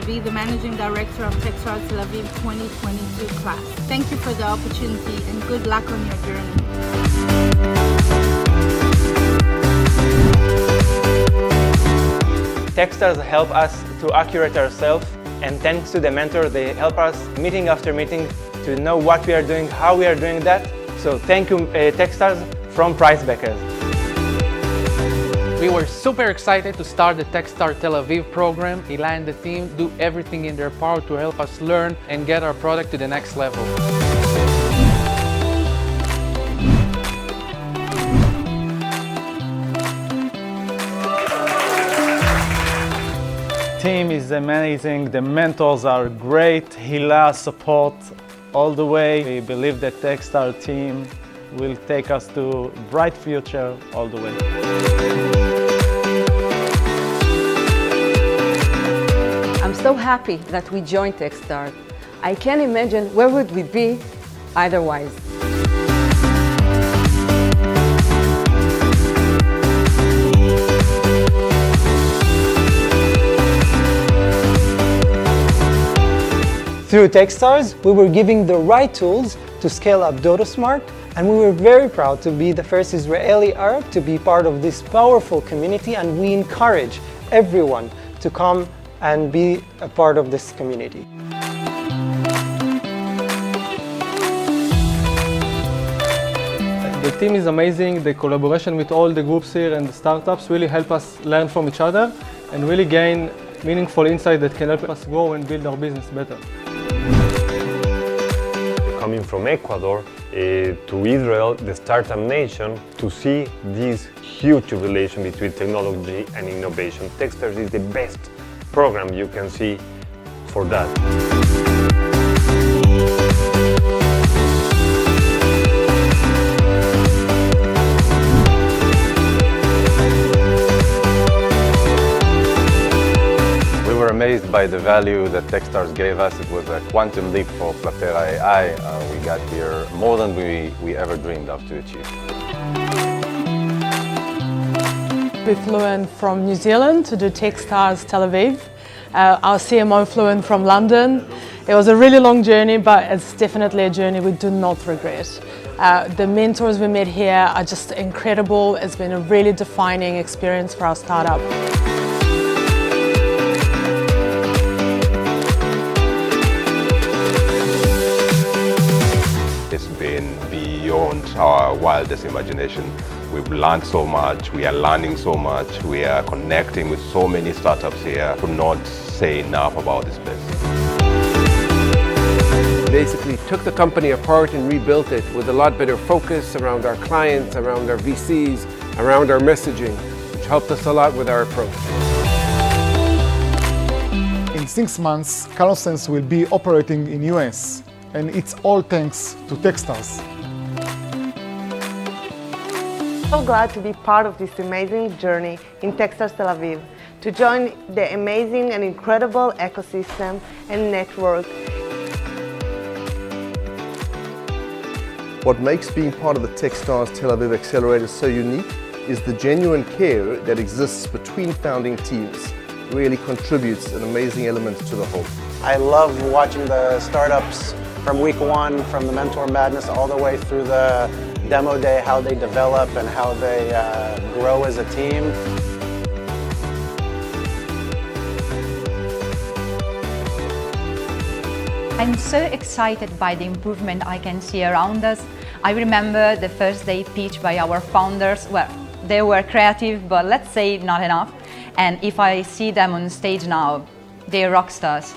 be the Managing Director of Techstars Tel Aviv 2022 class. Thank you for the opportunity and good luck on your journey. Techstars help us to accurate ourselves, and thanks to the mentor, they help us meeting after meeting to know what we are doing, how we are doing that. So thank you, Techstars from Pricebackers. We were super excited to start the Techstars Tel Aviv program. Eli and the team do everything in their power to help us learn and get our product to the next level. Team is amazing, the mentors are great, Hila support all the way. We believe that Techstars team will take us to bright future all the way. I'm so happy that we joined Techstars. I can't imagine where would we be otherwise. Through Techstars, we were given the right tools to scale up Dodosmart, and we were very proud to be the first Israeli Arab to be part of this powerful community, and we encourage everyone to come and be a part of this community. The team is amazing. The collaboration with all the groups here and the startups really help us learn from each other and really gain meaningful insight that can help us grow and build our business better. Coming from Ecuador to Israel, the startup nation, to see this huge relation between technology and innovation. Techstars is the best program you can see for that. We were amazed by the value that Techstars gave us. It was a quantum leap for Platera AI. We got here more than we ever dreamed of to achieve. We flew in from New Zealand to do Techstars Tel Aviv. Our CMO flew in from London. It was a really long journey, but it's definitely a journey we do not regret. The mentors we met here are just incredible. It's been a really defining experience for our startup. It's been beyond our wildest imagination. We've learned so much, we are learning so much, we are connecting with so many startups here. I could not say enough about this place. Basically took the company apart and rebuilt it with a lot better focus around our clients, around our VCs, around our messaging, which helped us a lot with our approach. In 6 months, CalorSense will be operating in US, and it's all thanks to Techstars. So glad to be part of this amazing journey in Techstars Tel Aviv, to join the amazing and incredible ecosystem and network. What makes being part of the Techstars Tel Aviv Accelerator so unique is the genuine care that exists between founding teams. Really contributes an amazing element to the whole. I love watching the startups from week one, from the mentor madness all the way through the demo day, how they develop and how they grow as a team. I'm so excited by the improvement I can see around us. I remember the first day pitch by our founders. Well, they were creative, but let's say not enough. And if I see them on stage now, they're rock stars.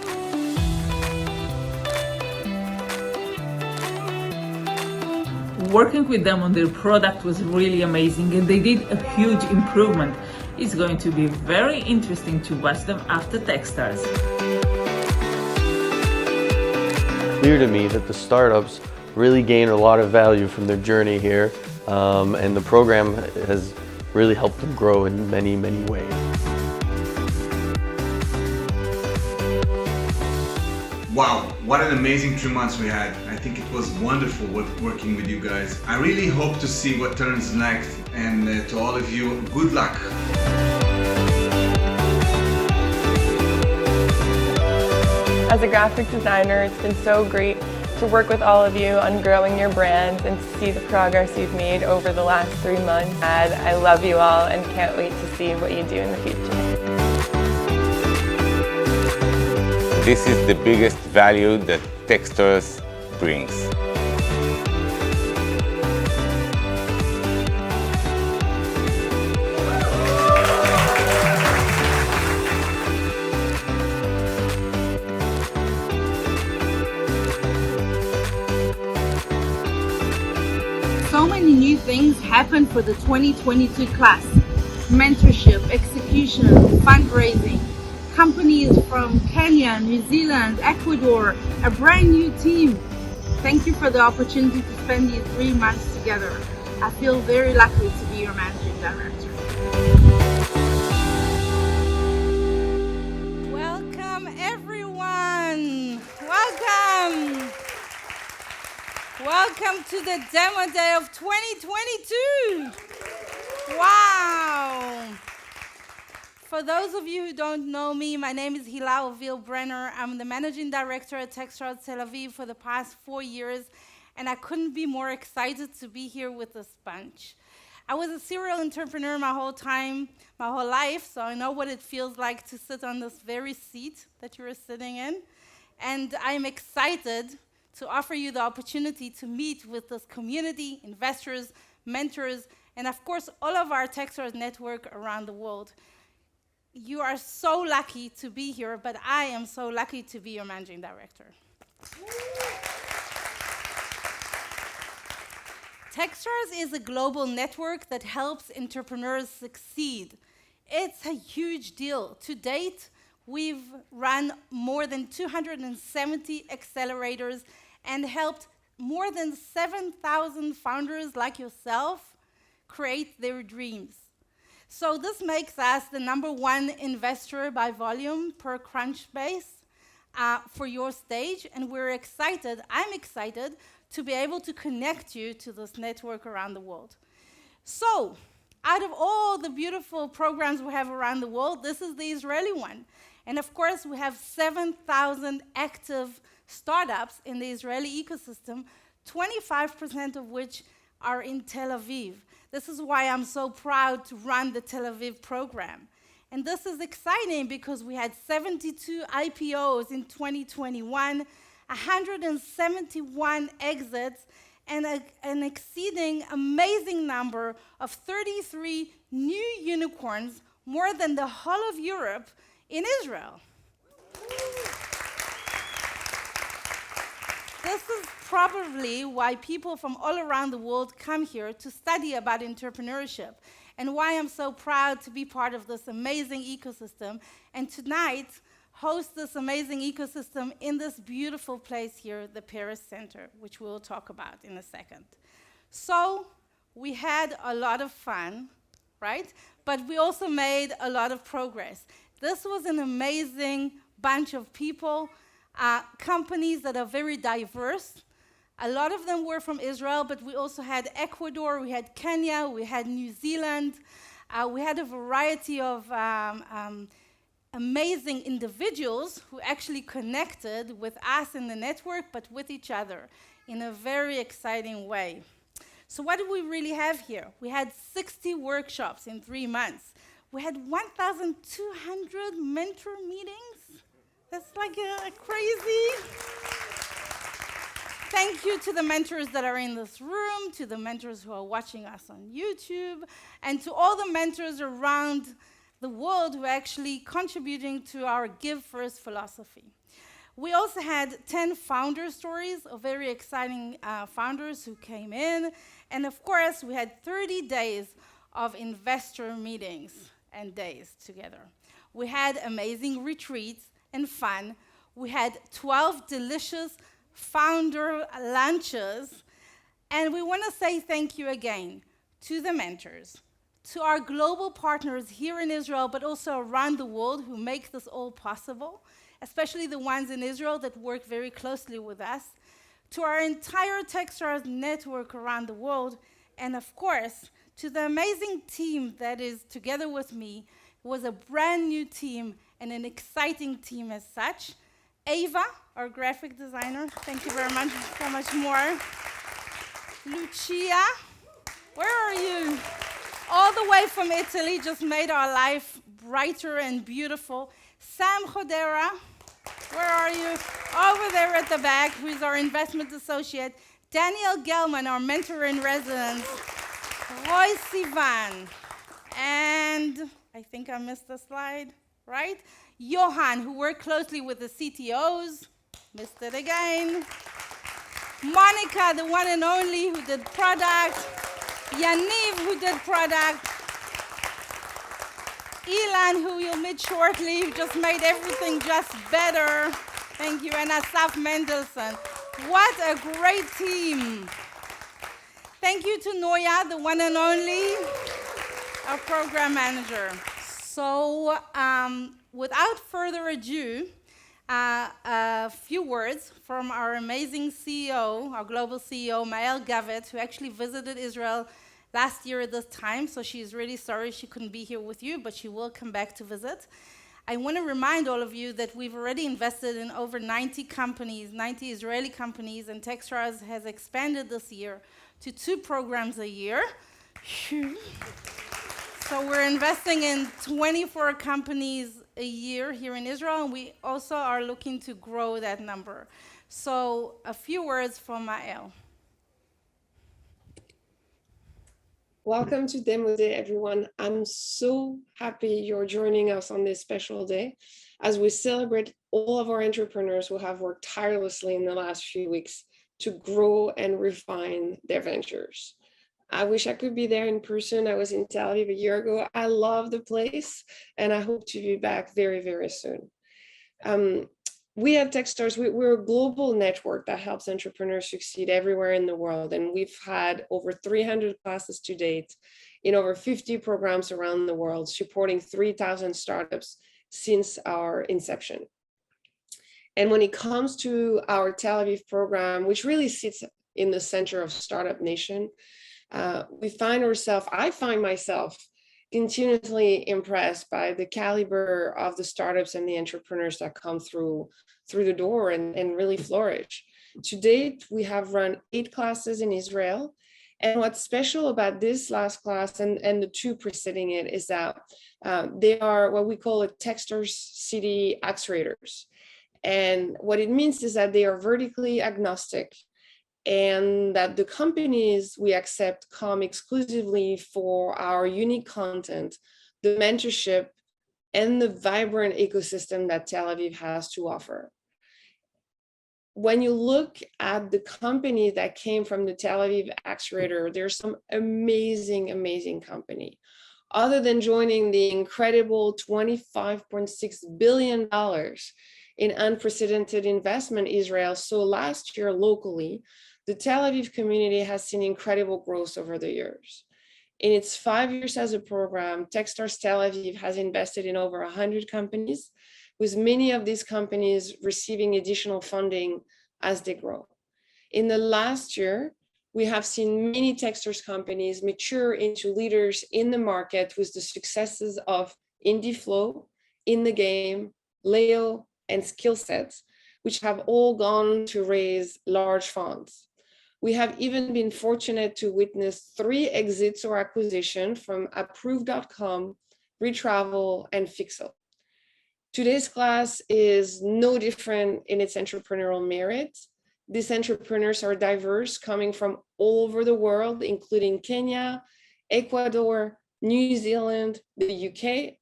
Working with them on their product was really amazing, and they did a huge improvement. It's going to be very interesting to watch them after Techstars. Clear to me that the startups really gain a lot of value from their journey here, and the program has really helped them grow in many, many ways. Wow, what an amazing 2 months we had. I think it was wonderful working with you guys. I really hope to see what turns next, and to all of you, good luck. As a graphic designer, it's been so great to work with all of you on growing your brands and to see the progress you've made over the last 3 months. And I love you all and can't wait to see what you do in the future. This is the biggest value that Techstars brings. So many new things happen for the 2022 class. Mentorship, execution, fundraising, companies from Kenya, New Zealand, Ecuador, a brand new team. Thank you for the opportunity to spend these 3 months together. I feel very lucky to be your managing director. Welcome everyone. Welcome. Welcome to the demo day of 2022. Wow. For those of you who don't know me, my name is Hila Ovil-Brenner. I'm the managing director at Techstars Tel Aviv for the past 4 years, and I couldn't be more excited to be here with this bunch. I was a serial entrepreneur my whole life, so I know what it feels like to sit on this very seat that you're sitting in. And I'm excited to offer you the opportunity to meet with this community, investors, mentors, and of course, all of our Techstars network around the world. You are so lucky to be here, but I am so lucky to be your managing director. Techstars is a global network that helps entrepreneurs succeed. It's a huge deal. To date, we've run more than 270 accelerators and helped more than 7,000 founders like yourself create their dreams. So this makes us the #1 investor by volume per Crunchbase for your stage, and I'm excited to be able to connect you to this network around the world. So, out of all the beautiful programs we have around the world, this is the Israeli one. And of course, we have 7,000 active startups in the Israeli ecosystem, 25% of which are in Tel Aviv. This is why I'm so proud to run the Tel Aviv program. And this is exciting because we had 72 IPOs in 2021, 171 exits, and an exceeding amazing number of 33 new unicorns, more than the whole of Europe, in Israel. This is probably why people from all around the world come here to study about entrepreneurship, and why I'm so proud to be part of this amazing ecosystem, and tonight host this amazing ecosystem in this beautiful place here, the Paris Center, which we'll talk about in a second. So we had a lot of fun, right? But we also made a lot of progress. This was an amazing bunch of people, companies that are very diverse. A lot of them were from Israel, but we also had Ecuador, we had Kenya, we had New Zealand. We had a variety of amazing individuals who actually connected with us in the network, but with each other in a very exciting way. So what do we really have here? We had 60 workshops in 3 months. We had 1,200 mentor meetings. That's like crazy. Thank you to the mentors that are in this room, to the mentors who are watching us on YouTube, and to all the mentors around the world who are actually contributing to our Give First philosophy. We also had 10 founder stories of very exciting founders who came in. And of course, we had 30 days of investor meetings and days together. We had amazing retreats and fun. We had 12 delicious founder lunches. And we want to say thank you again to the mentors, to our global partners here in Israel, but also around the world who make this all possible, especially the ones in Israel that work very closely with us, to our entire Techstars network around the world, and of course, to the amazing team that is together with me. It was a brand new team and an exciting team as such. Ava, our graphic designer. Thank you very much. So much more. Lucia, where are you? All the way from Italy, just made our life brighter and beautiful. Sam Hodera, where are you? Over there at the back, who's our investment associate. Daniel Gelman, our mentor in residence. Roy Sivan. And I think I missed a slide, right? Johan, who worked closely with the CTOs. Missed it again. Monica, the one and only, who did product. Yaniv, who did product. Ilan, who you'll meet shortly, who just made everything just better. Thank you. And Asaf Mendelson. What a great team. Thank you to Noya, the one and only, our program manager. So without further ado, a few words from our amazing CEO, our global CEO, Mael Gavet, who actually visited Israel last year at this time, so she's really sorry she couldn't be here with you, but she will come back to visit. I want to remind all of you that we've already invested in over 90 companies, 90 Israeli companies, and Techstars has expanded this year to 2 programs a year. So we're investing in 24 companies a year here in Israel, and we also are looking to grow that number. So a few words from Mael. Welcome to Demo Day, everyone. I'm so happy you're joining us on this special day as we celebrate all of our entrepreneurs who have worked tirelessly in the last few weeks to grow and refine their ventures. I wish I could be there in person. I was in Tel Aviv a year ago. I love the place, and I hope to be back very, very soon. We at Techstars, we're a global network that helps entrepreneurs succeed everywhere in the world. And we've had over 300 classes to date in over 50 programs around the world, supporting 3,000 startups since our inception. And when it comes to our Tel Aviv program, which really sits in the center of Startup Nation, I find myself continuously impressed by the caliber of the startups and the entrepreneurs that come through the door and really flourish. To date, we have run 8 classes in Israel. And what's special about this last class and the 2 preceding it is that they are what we call a Techstars City accelerators. And what it means is that they are vertically agnostic, and that the companies we accept come exclusively for our unique content, the mentorship, and the vibrant ecosystem that Tel Aviv has to offer. When you look at the companies that came from the Tel Aviv accelerator, there's some amazing, amazing company. Other than joining the incredible $25.6 billion in unprecedented investment Israel saw last year locally, the Tel Aviv community has seen incredible growth over the years. In its 5 years as a program, Techstars Tel Aviv has invested in over 100 companies, with many of these companies receiving additional funding as they grow. In the last year, we have seen many Techstars companies mature into leaders in the market with the successes of IndieFlow, In the Game, Leo, and Skillsets, which have all gone to raise large funds. We have even been fortunate to witness 3 exits or acquisitions from Approve.com, Retravel, and Fixel. Today's class is no different in its entrepreneurial merit. These entrepreneurs are diverse, coming from all over the world, including Kenya, Ecuador, New Zealand, the UK,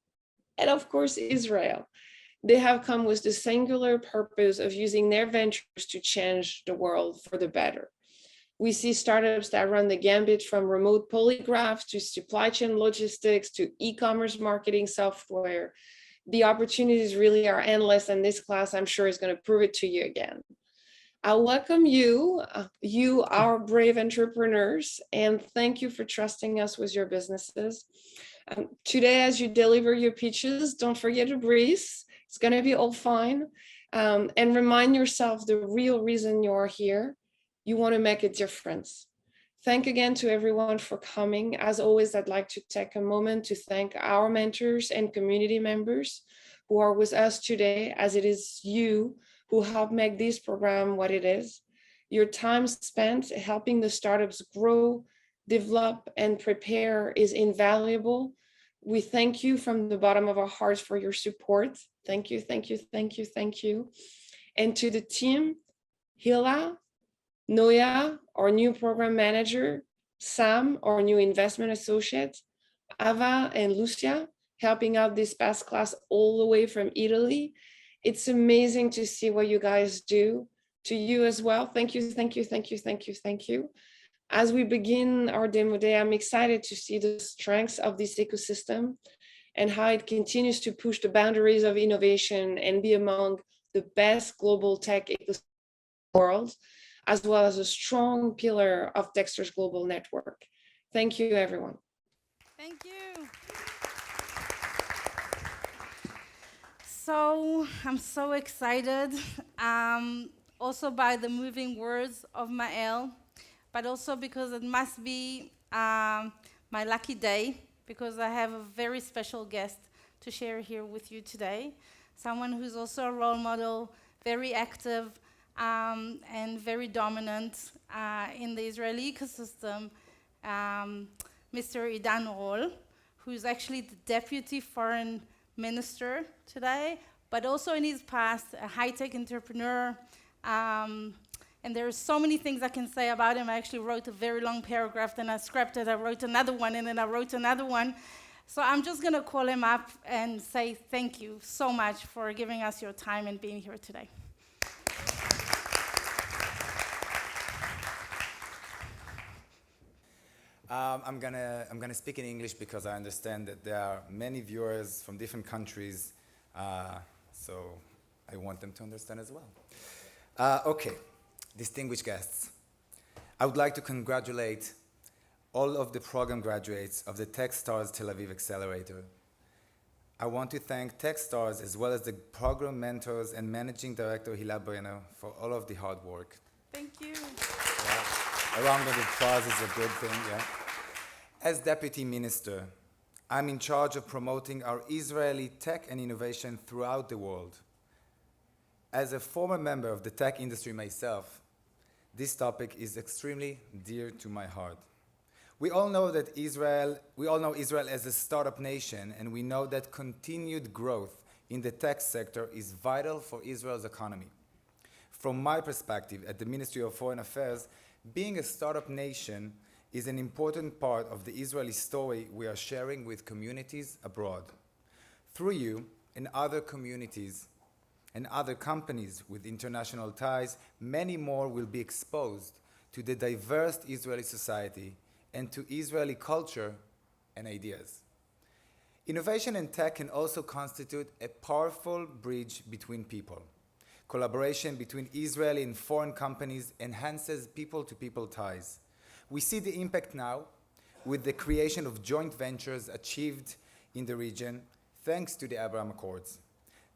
and of course, Israel. They have come with the singular purpose of using their ventures to change the world for the better. We see startups that run the gambit from remote polygraphs to supply chain logistics to e-commerce marketing software. The opportunities really are endless, and this class, I'm sure, is going to prove it to you again. I welcome you, our brave entrepreneurs, and thank you for trusting us with your businesses. Today, as you deliver your pitches, don't forget to breathe. It's going to be all fine. And remind yourself the real reason you're here. You want to make a difference. Thank again to everyone for coming. As always, I'd like to take a moment to thank our mentors and community members who are with us today, as it is you who helped make this program what it is. Your time spent helping the startups grow, develop, and prepare is invaluable. We thank you from the bottom of our hearts for your support. Thank you, thank you, thank you, thank you. And to the team, Hila, Noya, our new program manager, Sam, our new investment associate, Ava and Lucia, helping out this past class all the way from Italy. It's amazing to see what you guys do. To you as well. Thank you, thank you, thank you, thank you, thank you. As we begin our demo day, I'm excited to see the strengths of this ecosystem and how it continues to push the boundaries of innovation and be among the best global tech ecosystems in the world, as well as a strong pillar of Techstars global network. Thank you, everyone. Thank you. So I'm so excited, also by the moving words of Maël, but also because it must be my lucky day, because I have a very special guest to share here with you today. Someone who's also a role model, very active and very dominant in the Israeli ecosystem, Mr. Idan Rol, who's actually the Deputy Foreign Minister today, but also in his past, a high-tech entrepreneur. And there are so many things I can say about him. I actually wrote a very long paragraph, then I scrapped it, I wrote another one, and then I wrote another one. So I'm just gonna call him up and say thank you so much for giving us your time and being here today. I'm gonna speak in English because I understand that there are many viewers from different countries, so I want them to understand as well. Okay, distinguished guests, I would like to congratulate all of the program graduates of the Techstars Tel Aviv Accelerator. I want to thank Techstars as well as the program mentors and managing director Hila Brenner for all of the hard work. Thank you. Yeah. A round of applause is a good thing, yeah. As Deputy Minister, I'm in charge of promoting our Israeli tech and innovation throughout the world. As a former member of the tech industry myself, this topic is extremely dear to my heart. We all know Israel as a startup nation, and we know that continued growth in the tech sector is vital for Israel's economy. From my perspective at the Ministry of Foreign Affairs, being a startup nation is an important part of the Israeli story we are sharing with communities abroad. Through you and other communities and other companies with international ties, many more will be exposed to the diverse Israeli society and to Israeli culture and ideas. Innovation and tech can also constitute a powerful bridge between people. Collaboration between Israeli and foreign companies enhances people-to-people ties. We see the impact now with the creation of joint ventures achieved in the region thanks to the Abraham Accords.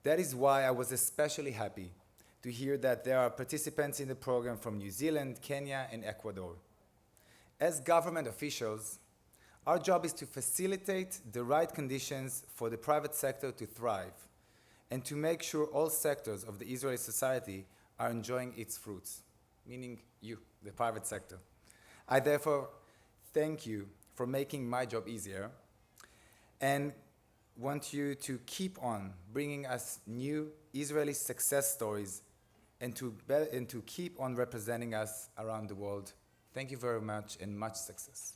That is why I was especially happy to hear that there are participants in the program from New Zealand, Kenya, and Ecuador. As government officials, our job is to facilitate the right conditions for the private sector to thrive and to make sure all sectors of the Israeli society are enjoying its fruits, meaning you, the private sector. I therefore thank you for making my job easier and want you to keep on bringing us new Israeli success stories and to keep on representing us around the world. Thank you very much and much success.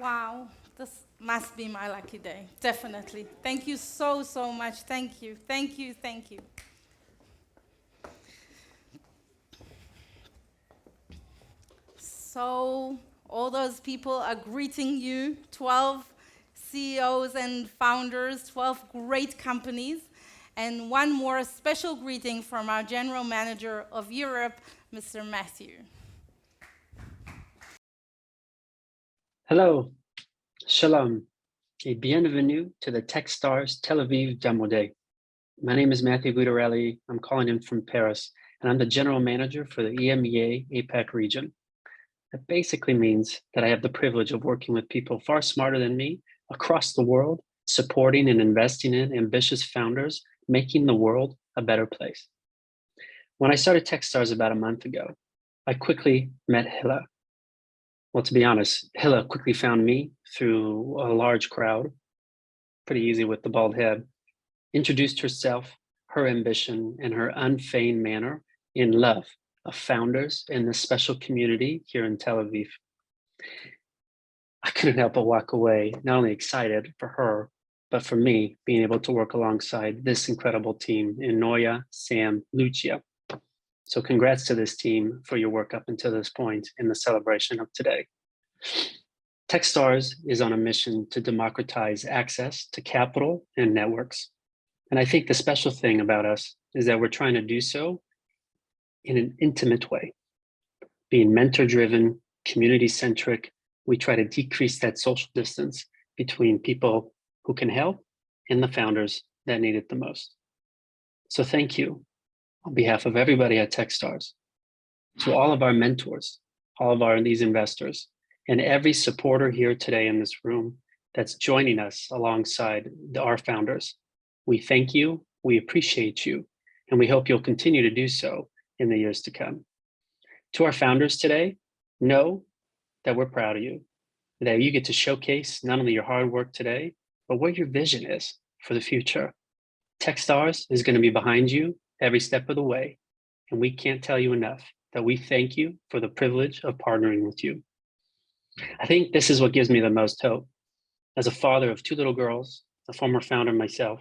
Wow, this must be my lucky day, definitely. Thank you so, so much. Thank you, thank you, thank you. So all those people are greeting you, 12 CEOs and founders, 12 great companies, and one more special greeting from our General Manager of Europe, Mr. Matthew. Hello, Shalom, et bienvenue to the Techstars Tel Aviv Demo Day. My name is Matthew Guidarelli. I'm calling in from Paris, and I'm the General Manager for the EMEA APAC region. That basically means that I have the privilege of working with people far smarter than me across the world supporting and investing in ambitious founders, making the world a better place. When I started Techstars about a month ago, I quickly met Hilla. Well, to be honest, Hilla quickly found me through a large crowd, pretty easy with the bald head, introduced herself, her ambition, and her unfeigned manner in love of founders in this special community here in Tel Aviv. I couldn't help but walk away, not only excited for her, but for me, being able to work alongside this incredible team in Noya, Sam, Lucia. So congrats to this team for your work up until this point in the celebration of today. Techstars is on a mission to democratize access to capital and networks. And I think the special thing about us is that we're trying to do so in an intimate way. Being mentor-driven, community-centric, we try to decrease that social distance between people who can help and the founders that need it the most. So thank you on behalf of everybody at Techstars, to all of our mentors, all of these investors, and every supporter here today in this room that's joining us alongside our founders. We thank you, we appreciate you, and we hope you'll continue to do so in the years to come. To our founders today, know that we're proud of you, that you get to showcase not only your hard work today, but what your vision is for the future. Techstars is going to be behind you every step of the way, and we can't tell you enough that we thank you for the privilege of partnering with you. I think this is what gives me the most hope. As a father of 2 little girls, a former founder myself,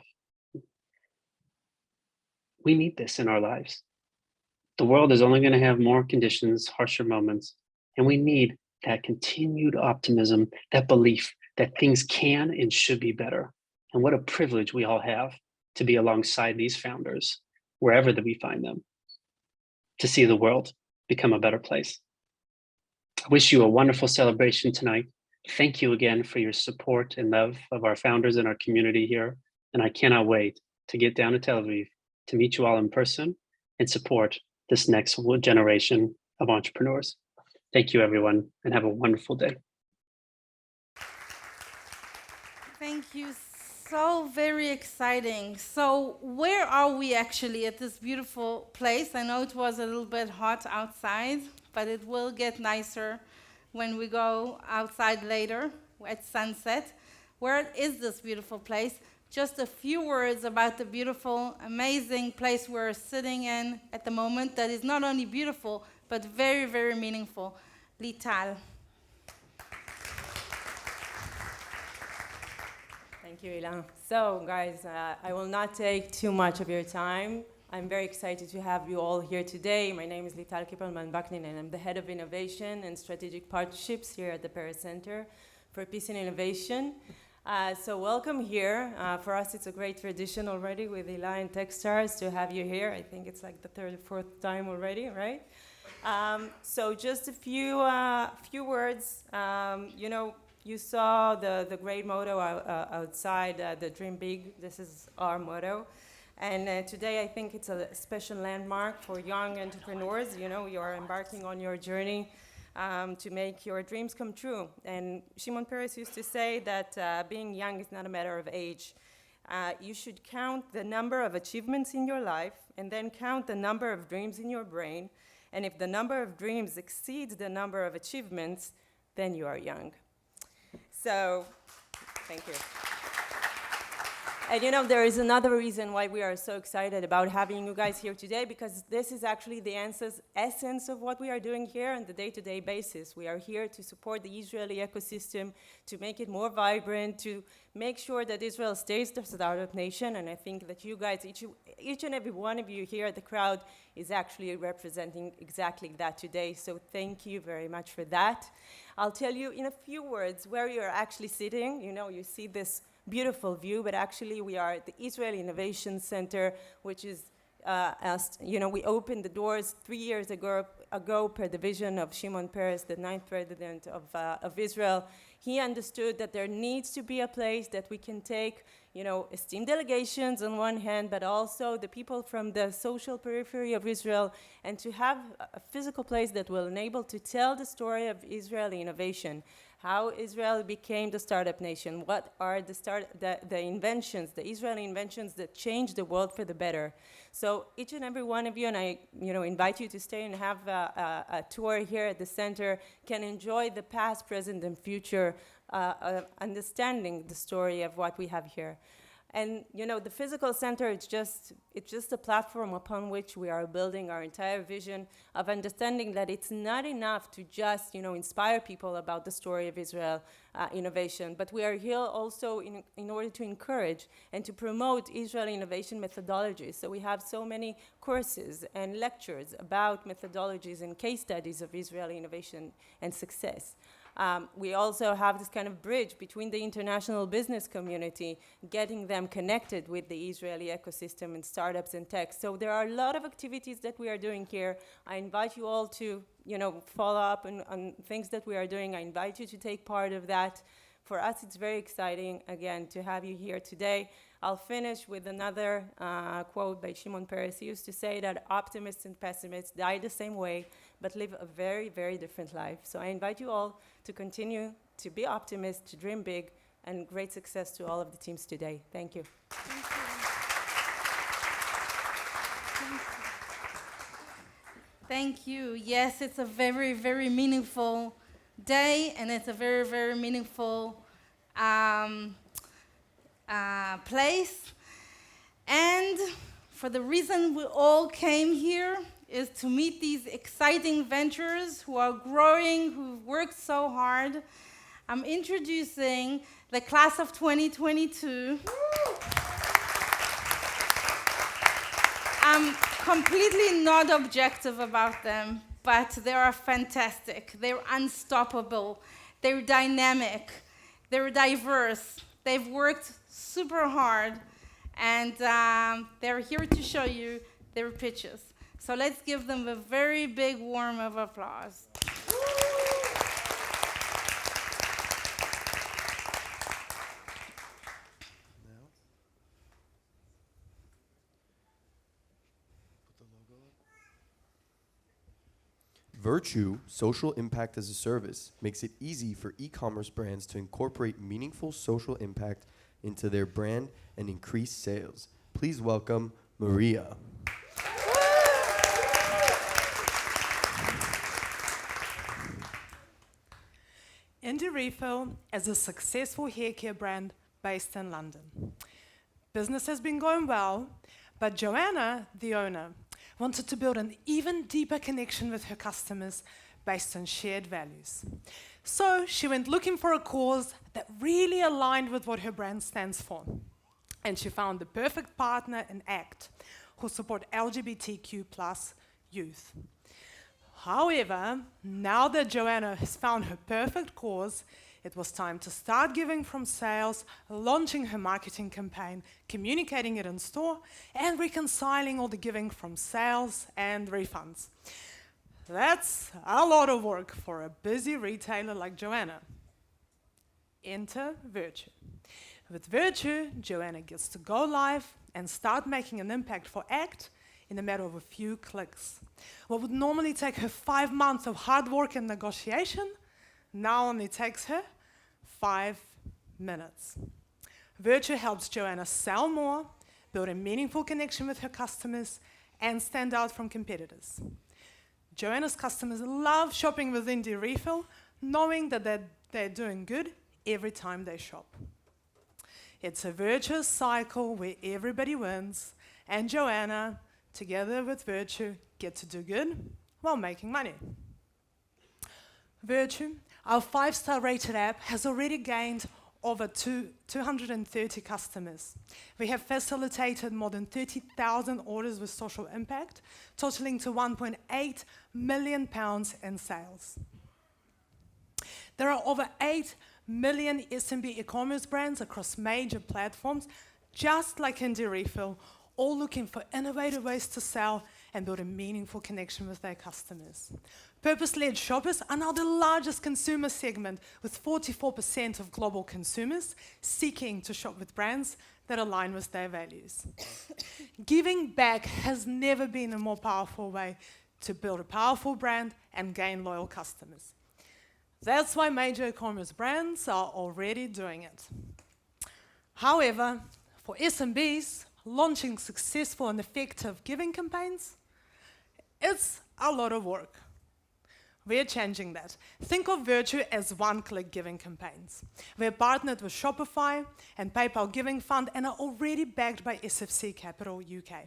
we need this in our lives. The world is only going to have more conditions, harsher moments, and we need that continued optimism, that belief that things can and should be better. And what a privilege we all have to be alongside these founders, wherever that we find them, to see the world become a better place. I wish you a wonderful celebration tonight. Thank you again for your support and love of our founders and our community here. And I cannot wait to get down to Tel Aviv to meet you all in person and support this next generation of entrepreneurs. Thank you, everyone, and have a wonderful day. Thank you. So very exciting. So where are we actually at this beautiful place? I know it was a little bit hot outside, but it will get nicer when we go outside later at sunset. Where is this beautiful place? Just a few words about the beautiful, amazing place we're sitting in at the moment that is not only beautiful, but very, very meaningful. Lital. Thank you, Ilan. So, guys, I will not take too much of your time. I'm very excited to have you all here today. My name is Lital Kippelman-Baknin, and I'm the Head of Innovation and Strategic Partnerships here at the Paris Center for Peace and Innovation. So welcome here. For us, it's a great tradition already with Eli and Techstars to have you here. I think it's like the 3rd or 4th time already, right? So just a few words. You saw the great motto outside, the Dream Big. This is our motto. And today I think it's a special landmark for young entrepreneurs. You know, you're embarking on your journey to make your dreams come true. And Shimon Peres used to say that being young is not a matter of age. You should count the number of achievements in your life and then count the number of dreams in your brain. And if the number of dreams exceeds the number of achievements, then you are young. So, thank you. And you know, there is another reason why we are so excited about having you guys here today, because this is actually the essence of what we are doing here on the day-to-day basis. We are here to support the Israeli ecosystem, to make it more vibrant, to make sure that Israel stays the startup nation. And I think that you guys, each and every one of you here at the crowd, is actually representing exactly that today. So thank you very much for that. I'll tell you in a few words where you're actually sitting. You know, you see this beautiful view, but actually we are at the Israeli Innovation Center, which is, we opened the doors 3 years ago per the vision of Shimon Peres, the 9th president of Israel. He understood that there needs to be a place that we can take, esteemed delegations on one hand, but also the people from the social periphery of Israel, and to have a physical place that will enable to tell the story of Israeli innovation. how Israel became the startup nation. What are the inventions, the Israeli inventions that changed the world for the better? So each and every one of you, and I invite you to stay and have a tour here at the center, can enjoy the past, present, and future, understanding the story of what we have here. And the physical center, it's just a platform upon which we are building our entire vision of understanding that it's not enough to just inspire people about the story of Israel innovation, but we are here also in order to encourage and to promote Israeli innovation methodologies. So we have so many courses and lectures about methodologies and case studies of Israeli innovation and success. We also have this kind of bridge between the international business community, getting them connected with the Israeli ecosystem and startups and tech. So there are a lot of activities that we are doing here. I invite you all to, follow up on things that we are doing. I invite you to take part of that. For us, it's very exciting, again, to have you here today. I'll finish with another quote by Shimon Peres. He used to say that optimists and pessimists die the same way, but live a very, very different life. So I invite you all to continue to be optimists, to dream big, and great success to all of the teams today. Thank you. Thank you. Yes, it's a very, very meaningful day, and it's a very, very meaningful place. And for the reason we all came here is to meet these exciting ventures who are growing, who've worked so hard. I'm introducing the class of 2022. I'm completely not objective about them, but they are fantastic. They're unstoppable. They're dynamic. They're diverse. They've worked super hard, and they're here to show you their pitches. So let's give them a very big warm of applause. Virtue, social impact as a service, makes it easy for e-commerce brands to incorporate meaningful social impact into their brand and increase sales. Please welcome Maria. Indie Refill is a successful haircare brand based in London. Business has been going well, but Joanna, the owner, wanted to build an even deeper connection with her customers based on shared values. So she went looking for a cause that really aligned with what her brand stands for. And she found the perfect partner in ACT, who support LGBTQ+ youth. However, now that Joanna has found her perfect cause, it was time to start giving from sales, launching her marketing campaign, communicating it in store, and reconciling all the giving from sales and refunds. That's a lot of work for a busy retailer like Joanna. Enter Virtue. With Virtue, Joanna gets to go live and start making an impact for ACT in a matter of a few clicks. What would normally take her 5 months of hard work and negotiation now only takes her 5 minutes. Virtue helps Joanna sell more, build a meaningful connection with her customers, and stand out from competitors. Joanna's customers love shopping with Indie Refill, knowing that they're doing good every time they shop. It's a virtuous cycle where everybody wins, and Joanna, together with Virtue, get to do good while making money. Virtue, our 5-star rated app, has already gained over 230 customers. We have facilitated more than 30,000 orders with social impact, totaling to £1.8 million in sales. There are over 8 million SMB e-commerce brands across major platforms, just like Indie Refill, all looking for innovative ways to sell and build a meaningful connection with their customers. Purpose-led shoppers are now the largest consumer segment, with 44% of global consumers seeking to shop with brands that align with their values. Giving back has never been a more powerful way to build a powerful brand and gain loyal customers. That's why major e-commerce brands are already doing it. However, for SMBs, launching successful and effective giving campaigns, it's a lot of work. We're changing that. Think of Virtue as one-click giving campaigns. We're partnered with Shopify and PayPal Giving Fund and are already backed by SFC Capital UK.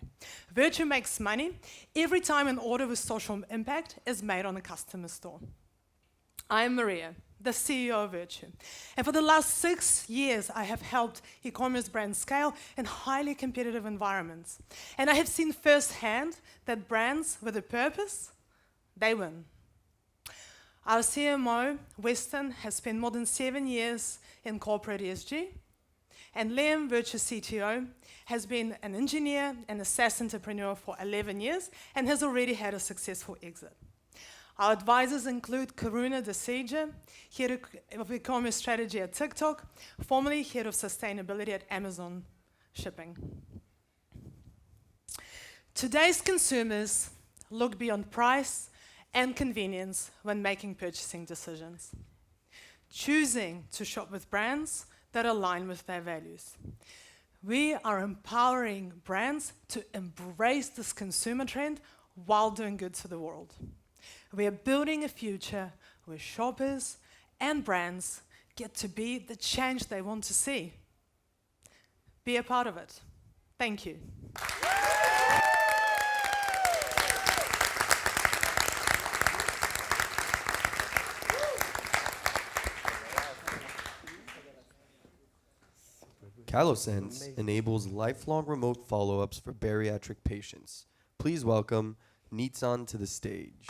Virtue makes money every time an order with social impact is made on a customer store. I'm Maria, the CEO of Virtue. And for the last 6 years, I have helped e-commerce brands scale in highly competitive environments. And I have seen firsthand that brands with a purpose, they win. Our CMO, Weston, has spent more than 7 years in corporate ESG. And Liam, Virtue CTO, has been an engineer and a SaaS entrepreneur for 11 years and has already had a successful exit. Our advisors include Karuna Deseja, Head of E-commerce Strategy at TikTok, formerly Head of Sustainability at Amazon Shipping. Today's consumers look beyond price and convenience when making purchasing decisions, choosing to shop with brands that align with their values. We are empowering brands to embrace this consumer trend while doing good to the world. We are building a future where shoppers and brands get to be the change they want to see. Be a part of it. Thank you. CaloSense enables lifelong remote follow-ups for bariatric patients. Please welcome Nitzan to the stage.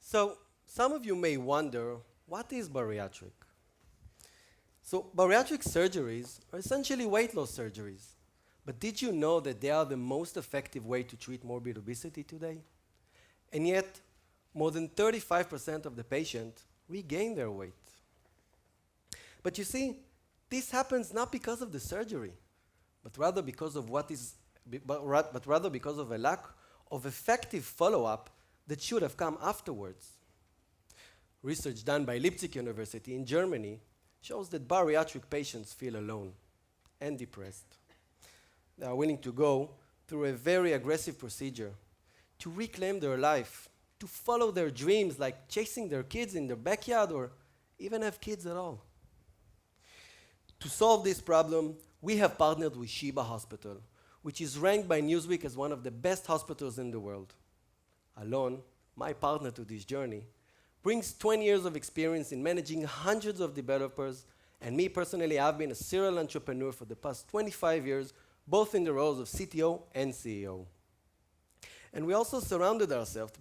So, some of you may wonder, what is bariatric? So, bariatric surgeries are essentially weight loss surgeries. But did you know that they are the most effective way to treat morbid obesity today? And yet, more than 35% of the patients regain their weight. But you see, this happens not because of the surgery, but rather because of a lack of effective follow-up that should have come afterwards. Research done by Leipzig University in Germany shows that bariatric patients feel alone and depressed. They are willing to go through a very aggressive procedure to reclaim their life, to follow their dreams, like chasing their kids in their backyard or even have kids at all. To solve this problem, we have partnered with Sheba Hospital, which is ranked by Newsweek as one of the best hospitals in the world. Alon, my partner to this journey, brings 20 years of experience in managing hundreds of developers, and me personally, I've been a serial entrepreneur for the past 25 years, both in the roles of CTO and CEO. And we also surrounded ourselves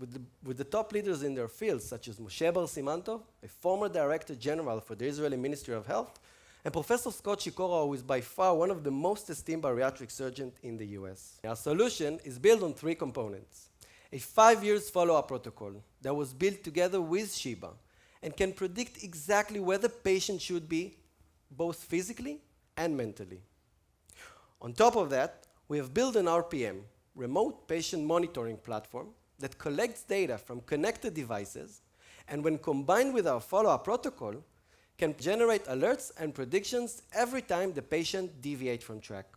with the top leaders in their fields, such as Moshe Bar Simantov, a former Director General for the Israeli Ministry of Health, and Professor Scott Shikora, who is by far one of the most esteemed bariatric surgeons in the US. Our solution is built on 3 components. A 5-year follow-up protocol that was built together with Sheba and can predict exactly where the patient should be, both physically and mentally. On top of that, we have built an RPM, remote patient monitoring platform, that collects data from connected devices, and when combined with our follow-up protocol, can generate alerts and predictions every time the patient deviates from track.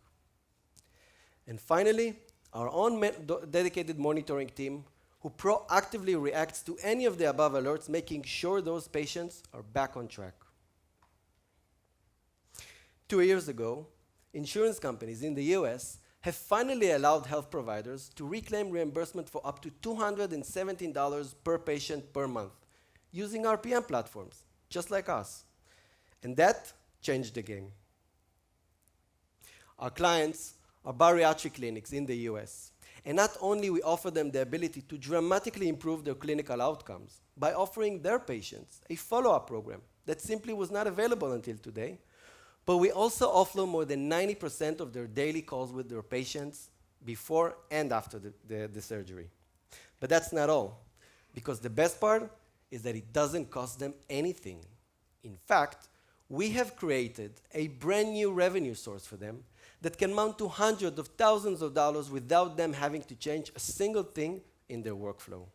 And finally, our own dedicated monitoring team who proactively reacts to any of the above alerts, making sure those patients are back on track. 2 years ago, insurance companies in the US have finally allowed health providers to reclaim reimbursement for up to $217 per patient per month using RPM platforms, just like us. And that changed the game. Our clients are bariatric clinics in the US. And not only we offer them the ability to dramatically improve their clinical outcomes by offering their patients a follow-up program that simply was not available until today, but we also offload more than 90% of their daily calls with their patients before and after the surgery. But that's not all, because the best part is that it doesn't cost them anything. In fact, we have created a brand new revenue source for them that can mount to hundreds of thousands of dollars without them having to change a single thing in their workflow.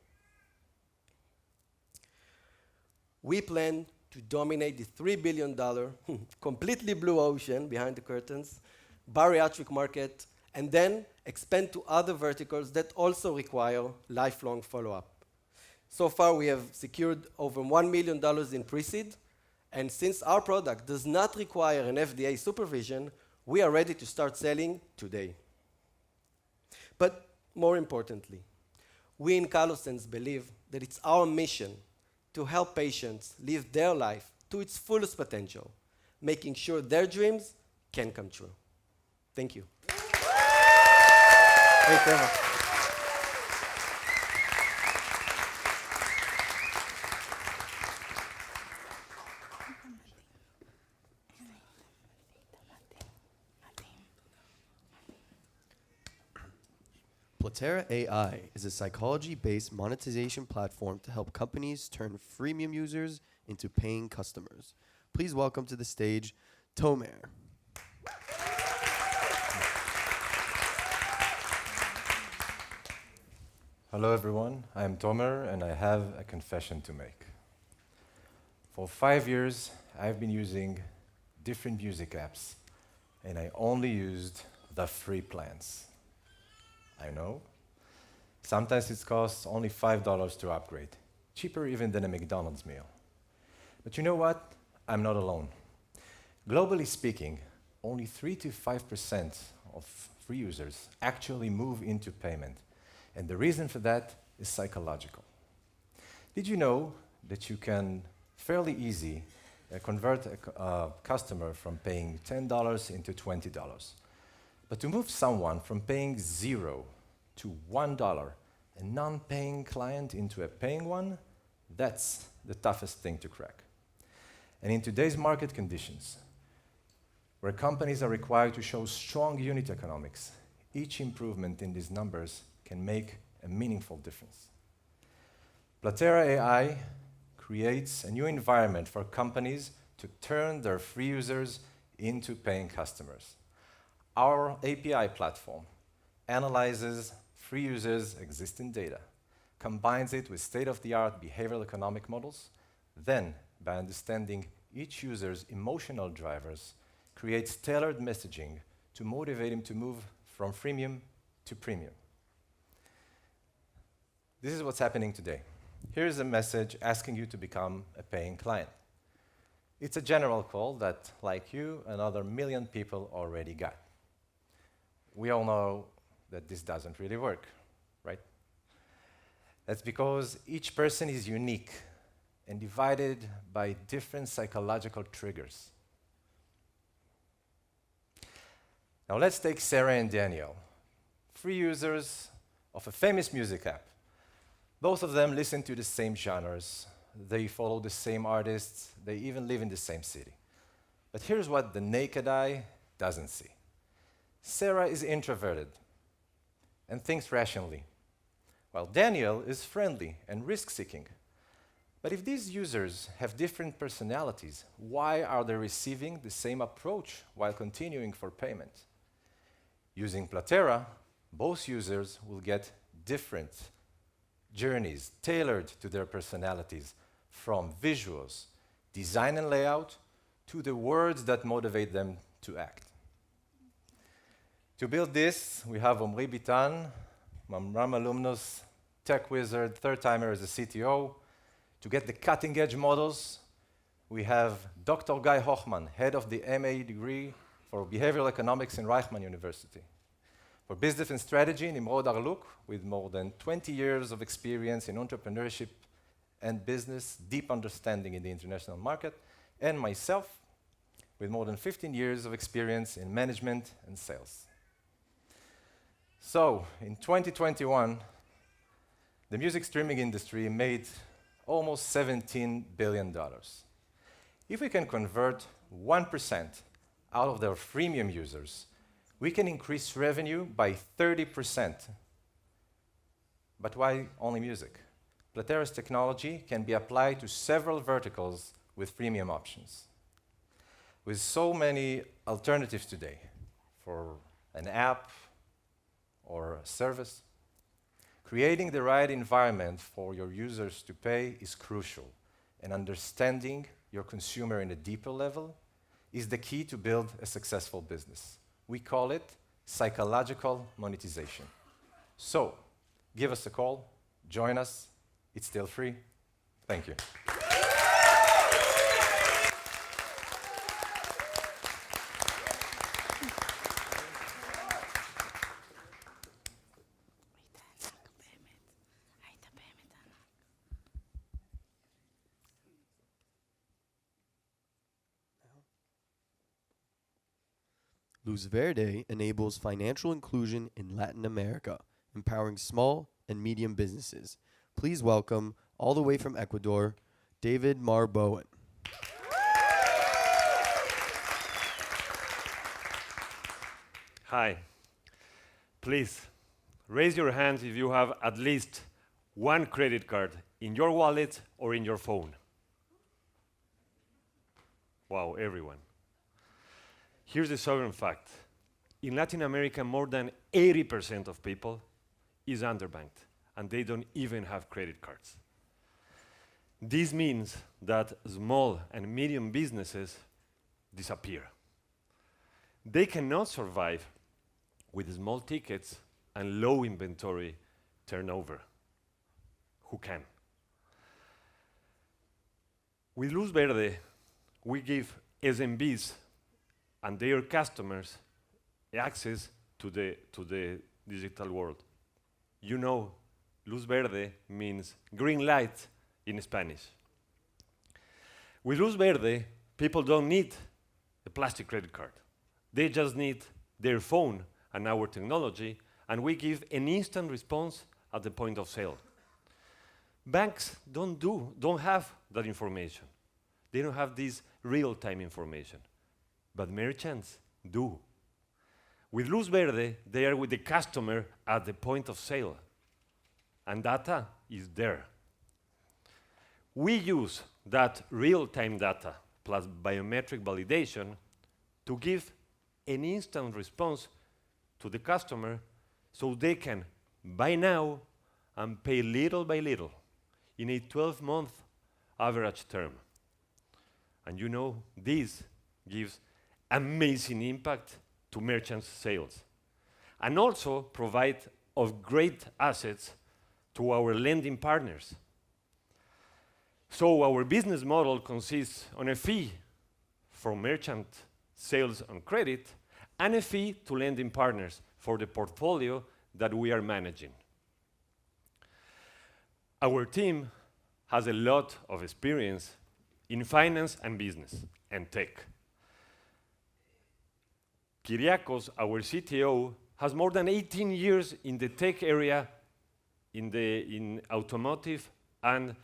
We plan to dominate the $3 billion, completely blue ocean behind the curtains, bariatric market, and then expand to other verticals that also require lifelong follow-up. So far, we have secured over $1 million in pre-seed, and since our product does not require an FDA supervision, we are ready to start selling today. But more importantly, we in CalloSense believe that it's our mission to help patients live their life to its fullest potential, making sure their dreams can come true. Thank you. Thanks, Emma. Platera AI is a psychology-based monetization platform to help companies turn freemium users into paying customers. Please welcome to the stage, Tomer. Hello everyone, I am Tomer and I have a confession to make. For 5 years, I've been using different music apps and I only used the free plans. I know. Sometimes it costs only $5 to upgrade, cheaper even than a McDonald's meal. But you know what? I'm not alone. Globally speaking, only 3 to 5% of free users actually move into payment. And the reason for that is psychological. Did you know that you can fairly easy convert a customer from paying $10 into $20? But to move someone from paying $0 to $1, a non-paying client into a paying one, that's the toughest thing to crack. And in today's market conditions, where companies are required to show strong unit economics, each improvement in these numbers can make a meaningful difference. Platera AI creates a new environment for companies to turn their free users into paying customers. Our API platform analyzes free users' existing data, combines it with state-of-the-art behavioral economic models, then, by understanding each user's emotional drivers, creates tailored messaging to motivate him to move from freemium to premium. This is what's happening today. Here's a message asking you to become a paying client. It's a general call that, like you, another million people already got. We all know that this doesn't really work, right? That's because each person is unique and divided by different psychological triggers. Now let's take Sarah and Daniel, free users of a famous music app. Both of them listen to the same genres, they follow the same artists, they even live in the same city. But here's what the naked eye doesn't see. Sarah is introverted and thinks rationally, while Daniel is friendly and risk-seeking. But if these users have different personalities, why are they receiving the same approach while continuing for payment? Using Platera, both users will get different journeys tailored to their personalities, from visuals, design and layout, to the words that motivate them to act. To build this, we have Omri Bitan, Mamram alumnus, tech wizard, third timer as a CTO. To get the cutting edge models, we have Dr. Guy Hochman, head of the MA degree for behavioral economics in Reichman University. For business and strategy, Nimrod Arluk, with more than 20 years of experience in entrepreneurship and business, deep understanding in the international market, and myself, with more than 15 years of experience in management and sales. So, in 2021, the music streaming industry made almost $17 billion. If we can convert 1% out of their freemium users, we can increase revenue by 30%. But why only music? Platera's technology can be applied to several verticals with freemium options. With so many alternatives today for an app or a service, Creating the right environment for your users to pay is crucial, and understanding your consumer in a deeper level is the key to build a successful business. We call it psychological monetization. So, give us a call, join us, it's still free. Thank you. Luz Verde enables financial inclusion in Latin America, empowering small and medium businesses. Please welcome, all the way from Ecuador, David Marbowen. Hi. Please, raise your hands if you have at least one credit card in your wallet or in your phone. Wow, everyone. Here's the sobering fact. In Latin America, more than 80% of people is underbanked, and they don't even have credit cards. This means that small and medium businesses disappear. They cannot survive with small tickets and low inventory turnover. Who can? With Luz Verde, we give SMBs and their customers access to the digital world. You know, Luz Verde means green light in Spanish. With Luz Verde, people don't need a plastic credit card. They just need their phone and our technology, and we give an instant response at the point of sale. Banks don't have that information. They don't have this real-time information. But merchants do. With Luz Verde, they are with the customer at the point of sale, and data is there. We use that real-time data plus biometric validation to give an instant response to the customer so they can buy now and pay little by little in a 12-month average term. And you know, this gives amazing impact to merchants' sales, and also provide of great assets to our lending partners. So our business model consists on a fee from merchant sales on credit and a fee to lending partners for the portfolio that we are managing. Our team has a lot of experience in finance and business and tech. Kyriakos, our CTO, has more than 18 years in the tech area, in automotive and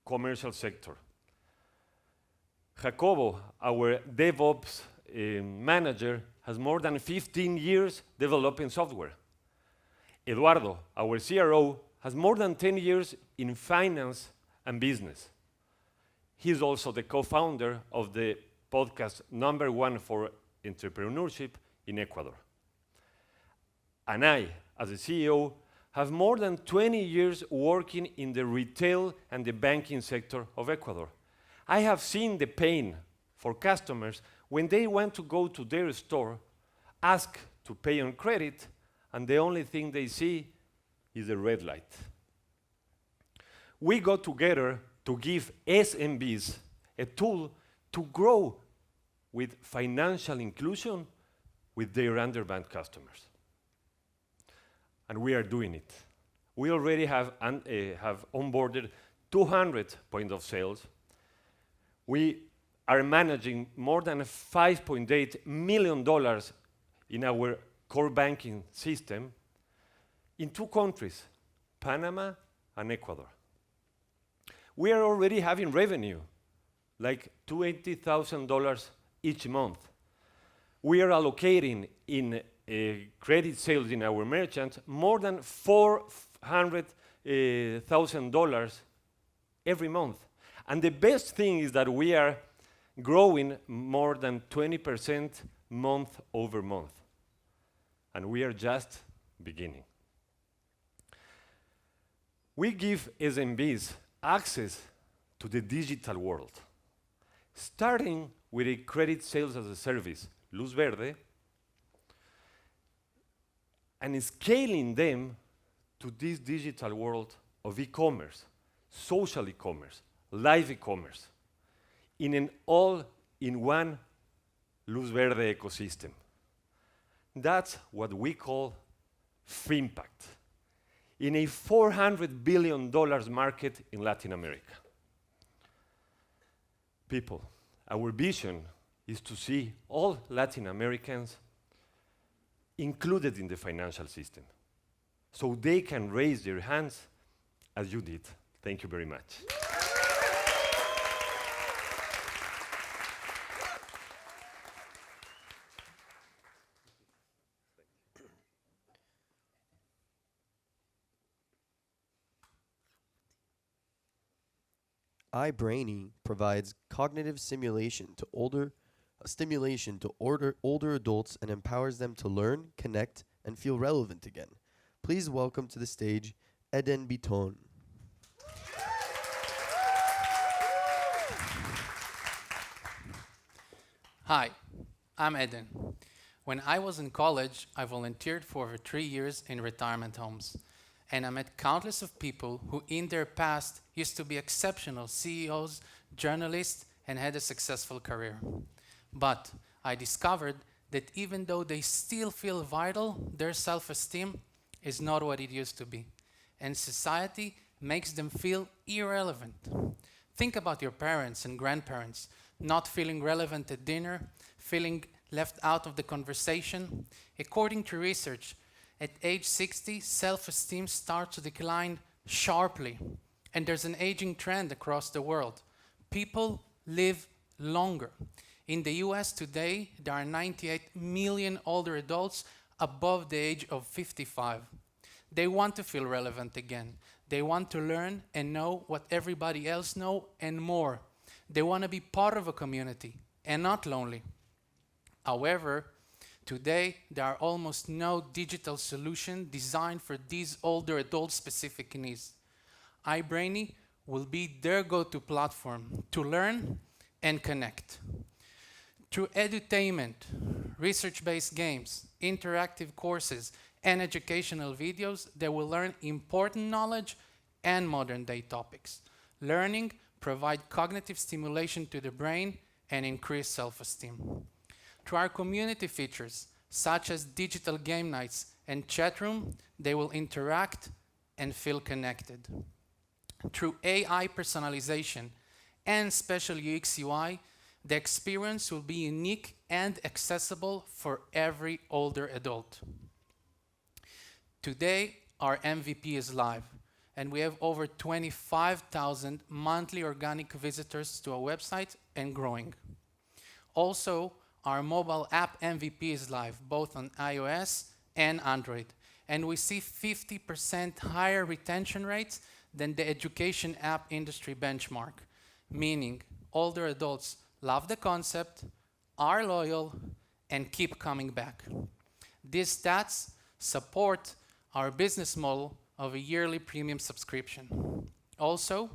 commercial sector. Jacobo, our DevOps manager, has more than 15 years developing software. Eduardo, our CRO, has more than 10 years in finance and business. He's also the co-founder of the podcast #1 for entrepreneurship in Ecuador. And I, as a CEO, have more than 20 years working in the retail and the banking sector of Ecuador. I have seen the pain for customers when they want to go to their store, ask to pay on credit, and the only thing they see is a red light. We got together to give SMBs a tool to grow with financial inclusion with their underbanked customers. And we are doing it. We already have onboarded 200 point of sales. We are managing more than $5.8 million in our core banking system in 2 countries, Panama and Ecuador. We are already having revenue, like $20,000 each month. We are allocating in credit sales in our merchants more than $400,000 every month. And the best thing is that we are growing more than 20% month over month. And we are just beginning. We give SMBs access to the digital world, starting with a credit sales as a service, Luz Verde, and scaling them to this digital world of e-commerce, social e-commerce, live e-commerce, in an all-in-one Luz Verde ecosystem. That's what we call free impact in a $400 billion market in Latin America. People, our vision is to see all Latin Americans included in the financial system, so they can raise their hands as you did. Thank you very much. iBrainy provides cognitive stimulation to older adults and empowers them to learn, connect, and feel relevant again. Please welcome to the stage Eden Biton. Hi, I'm Eden. When I was in college, I volunteered for over 3 years in retirement homes. And I met countless of people who in their past used to be exceptional CEOs, journalists, and had a successful career. But I discovered that even though they still feel vital, their self-esteem is not what it used to be. And society makes them feel irrelevant. Think about your parents and grandparents not feeling relevant at dinner, feeling left out of the conversation. According to research, at age 60, self-esteem starts to decline sharply. And there's an aging trend across the world. People live longer. In the US today, there are 98 million older adults above the age of 55. They want to feel relevant again. They want to learn and know what everybody else knows and more. They want to be part of a community and not lonely. However, today, there are almost no digital solution designed for these older adult-specific needs. iBrainy will be their go-to platform to learn and connect. Through edutainment, research-based games, interactive courses, and educational videos, they will learn important knowledge and modern-day topics. Learning provides cognitive stimulation to the brain and increase self-esteem. Through our community features, such as digital game nights and chat room, they will interact and feel connected. Through AI personalization and special UX UI, the experience will be unique and accessible for every older adult. Today, our MVP is live, and we have over 25,000 monthly organic visitors to our website and growing. Also, our mobile app MVP is live, both on iOS and Android, and we see 50% higher retention rates than the education app industry benchmark, meaning older adults love the concept, are loyal, and keep coming back. These stats support our business model of a yearly premium subscription. Also,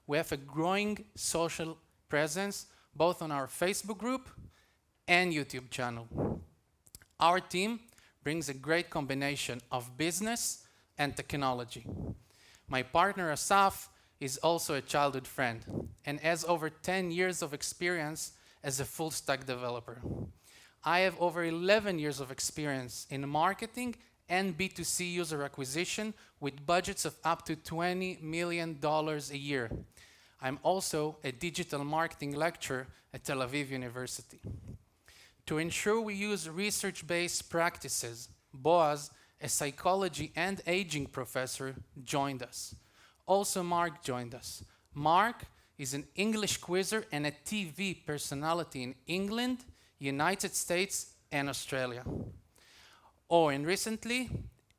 we have a growing social presence both on our Facebook group and YouTube channel. Our team brings a great combination of business and technology. My partner Asaf is also a childhood friend and has over 10 years of experience as a full stack developer. I have over 11 years of experience in marketing and B2C user acquisition with budgets of up to $20 million a year. I'm also a digital marketing lecturer at Tel Aviv University. To ensure we use research-based practices, Boaz, a psychology and aging professor, joined us. Also, Mark joined us. Mark is an English quizzer and a TV personality in England, United States, and Australia. Oh, and recently,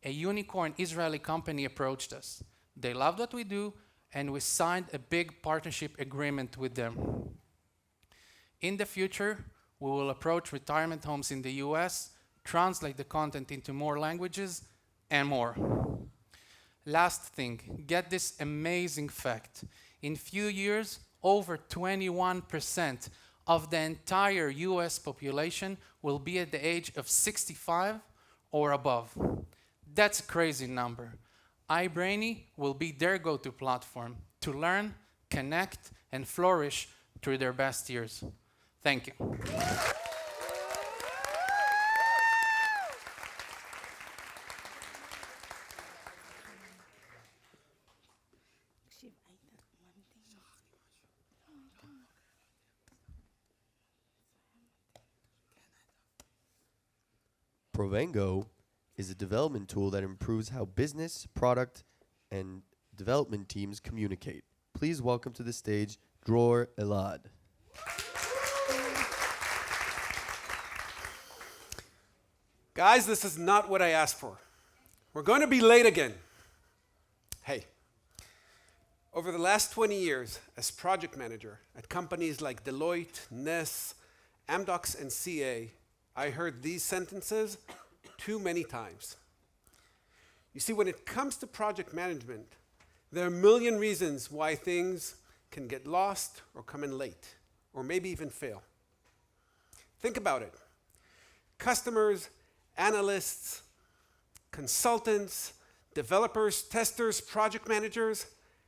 a unicorn Israeli company approached us. They loved what we do, and we signed a big partnership agreement with them. In the future, we will approach retirement homes in the US, translate the content into more languages, and more. Last thing, get this amazing fact. In few years, over 21% of the entire US population will be at the age of 65 or above. That's a crazy number. iBrainy will be their go-to platform to learn, connect, and flourish through their best years. Thank you. Provengo is a development tool that improves how business, product, and development teams communicate. Please welcome to the stage Dror Elad. Guys, this is not what I asked for. We're going to be late again. Hey, over the last 20 years as project manager at companies like Deloitte, Ness, Amdocs, and CA, I heard these sentences too many times. You see, when it comes to project management, there are a million reasons why things can get lost or come in late, or maybe even fail. Think about it. Customers, analysts, consultants, developers, testers, project managers,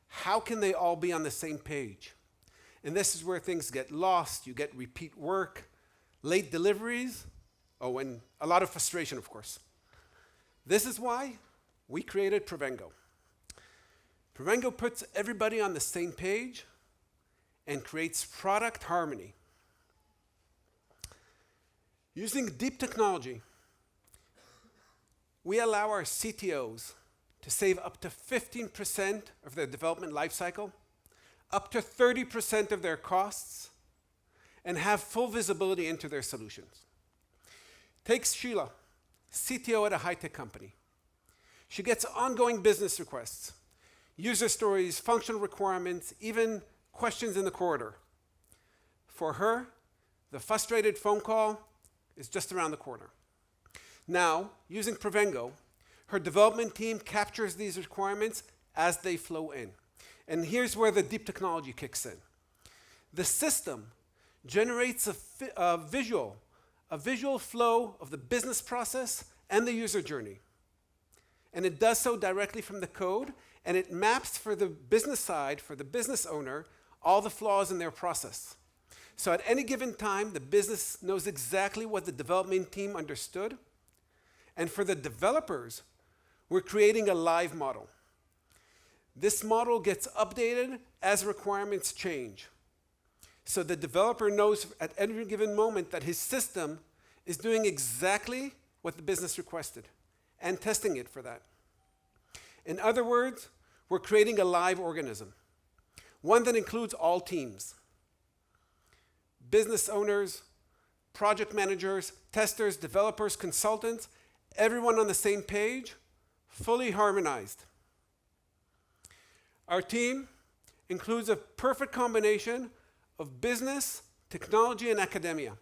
how can they all be on the same page? And this is where things get lost. You get repeat work, late deliveries, and a lot of frustration, of course. This is why we created Provengo. Provengo puts everybody on the same page and creates product harmony. Using deep technology, we allow our CTOs to save up to 15% of their development lifecycle, up to 30% of their costs, and have full visibility into their solutions. Take Sheila, CTO at a high-tech company. She gets ongoing business requests, user stories, functional requirements, even questions in the corridor. For her, the frustrated phone call is just around the corner. Now, using Provengo, her development team captures these requirements as they flow in. And here's where the deep technology kicks in. The system generates a visual flow of the business process and the user journey. And it does so directly from the code, and it maps for the business side, for the business owner, all the flaws in their process. So at any given time, the business knows exactly what the development team understood. And for the developers, we're creating a live model. This model gets updated as requirements change. So the developer knows at every given moment that his system is doing exactly what the business requested and testing it for that. In other words, we're creating a live organism, one that includes all teams. Business owners, project managers, testers, developers, consultants, everyone on the same page, fully harmonized. Our team includes a perfect combination of business, technology, and academia.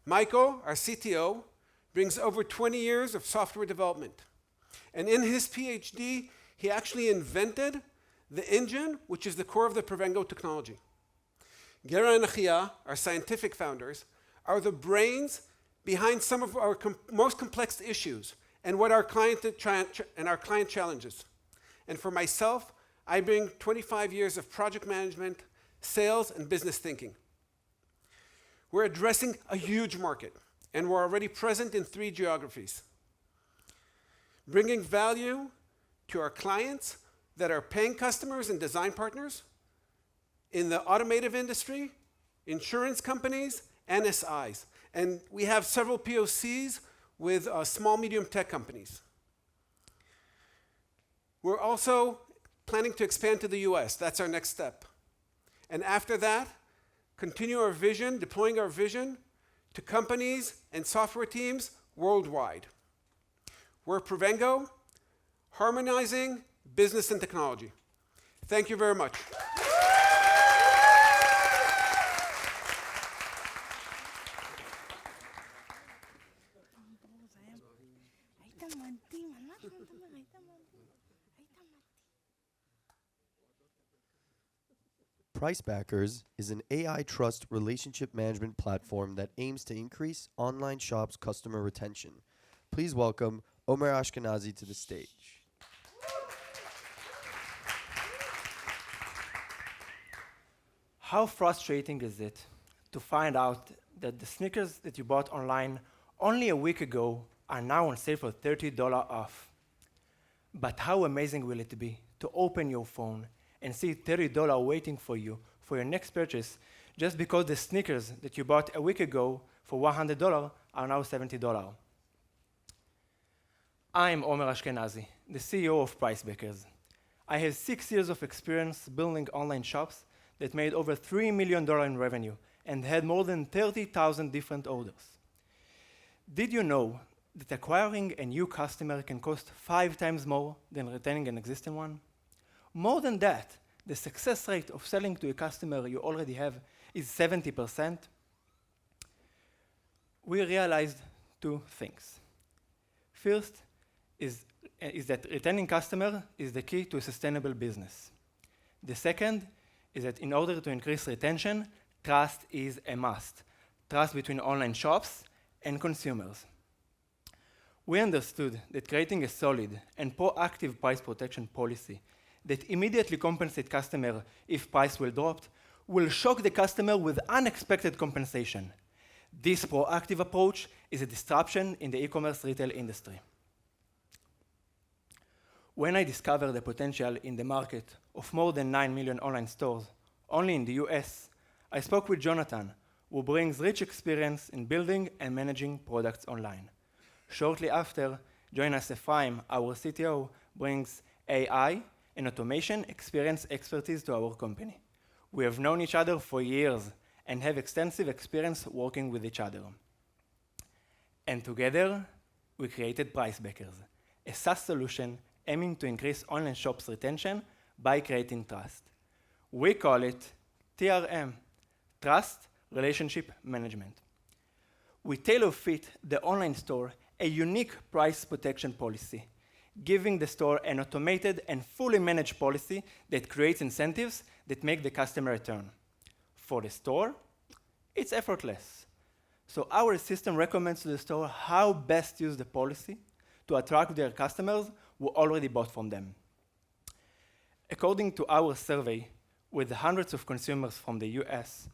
Michael, our CTO, brings over 20 years of software development. And in his PhD, he actually invented the engine, which is the core of the Provengo technology. Gera and Achia, our scientific founders, are the brains behind some of our most complex issues and what our client challenges. And for myself, I bring 25 years of project management, sales, and business thinking. We're addressing a huge market, and we're already present in 3 geographies, bringing value to our clients that are paying customers and design partners in the automotive industry, insurance companies, and SIs. And we have several POCs with small, medium tech companies. We're also planning to expand to the US. That's our next step. And after that, continue our vision, deploying our vision to companies and software teams worldwide. We're Provengo, harmonizing business and technology. Thank you very much. Pricebackers is an AI trust relationship management platform that aims to increase online shops' customer retention. Please welcome Omer Ashkenazi to the stage. How frustrating is it to find out that the sneakers that you bought online only a week ago are now on sale for $30 off? But how amazing will it be to open your phone and see $30 waiting for you for your next purchase just because the sneakers that you bought a week ago for $100 are now $70? I'm Omer Ashkenazi, the CEO of Pricebackers. I have 6 years of experience building online shops that made over $3 million in revenue and had more than 30,000 different orders. Did you know that acquiring a new customer can cost 5 times more than retaining an existing one? More than that, the success rate of selling to a customer you already have is 70%. We realized 2 things. First is that retaining customer is the key to a sustainable business. The second is that in order to increase retention, trust is a must. Trust between online shops and consumers. We understood that creating a solid and proactive price protection policy that immediately compensates customer if price will drop will shock the customer with unexpected compensation. This proactive approach is a disruption in the e-commerce retail industry. When I discovered the potential in the market of more than 9 million online stores, only in the US, I spoke with Jonathan, who brings rich experience in building and managing products online. Shortly after, Jonas Ephraim, our CTO, brings AI and automation experience expertise to our company. We have known each other for years and have extensive experience working with each other. And together, we created Pricebackers, a SaaS solution aiming to increase online shops' retention by creating trust. We call it TRM, Trust Relationship Management. We tailor-fit the online store a unique price protection policy, giving the store an automated and fully managed policy that creates incentives that make the customer return. For the store, it's effortless. So our system recommends to the store how best to use the policy to attract their customers who already bought from them. According to our survey with hundreds of consumers from the US,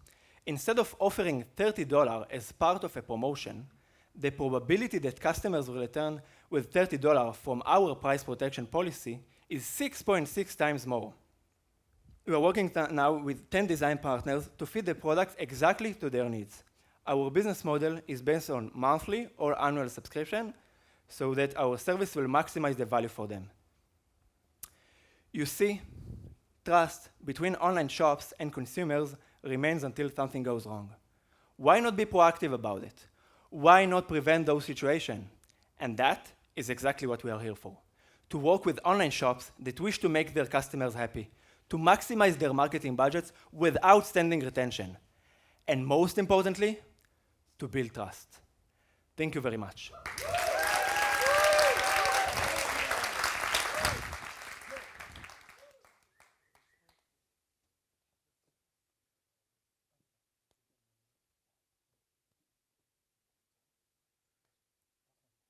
instead of offering $30 as part of a promotion, the probability that customers will return with $30 from our price protection policy is 6.6 times more. We are working now with 10 design partners to fit the product exactly to their needs. Our business model is based on monthly or annual subscription, so that our service will maximize the value for them. You see, trust between online shops and consumers remains until something goes wrong. Why not be proactive about it? Why not prevent those situations? And that is exactly what we are here for. To work with online shops that wish to make their customers happy, to maximize their marketing budgets with outstanding retention, and most importantly, to build trust. Thank you very much.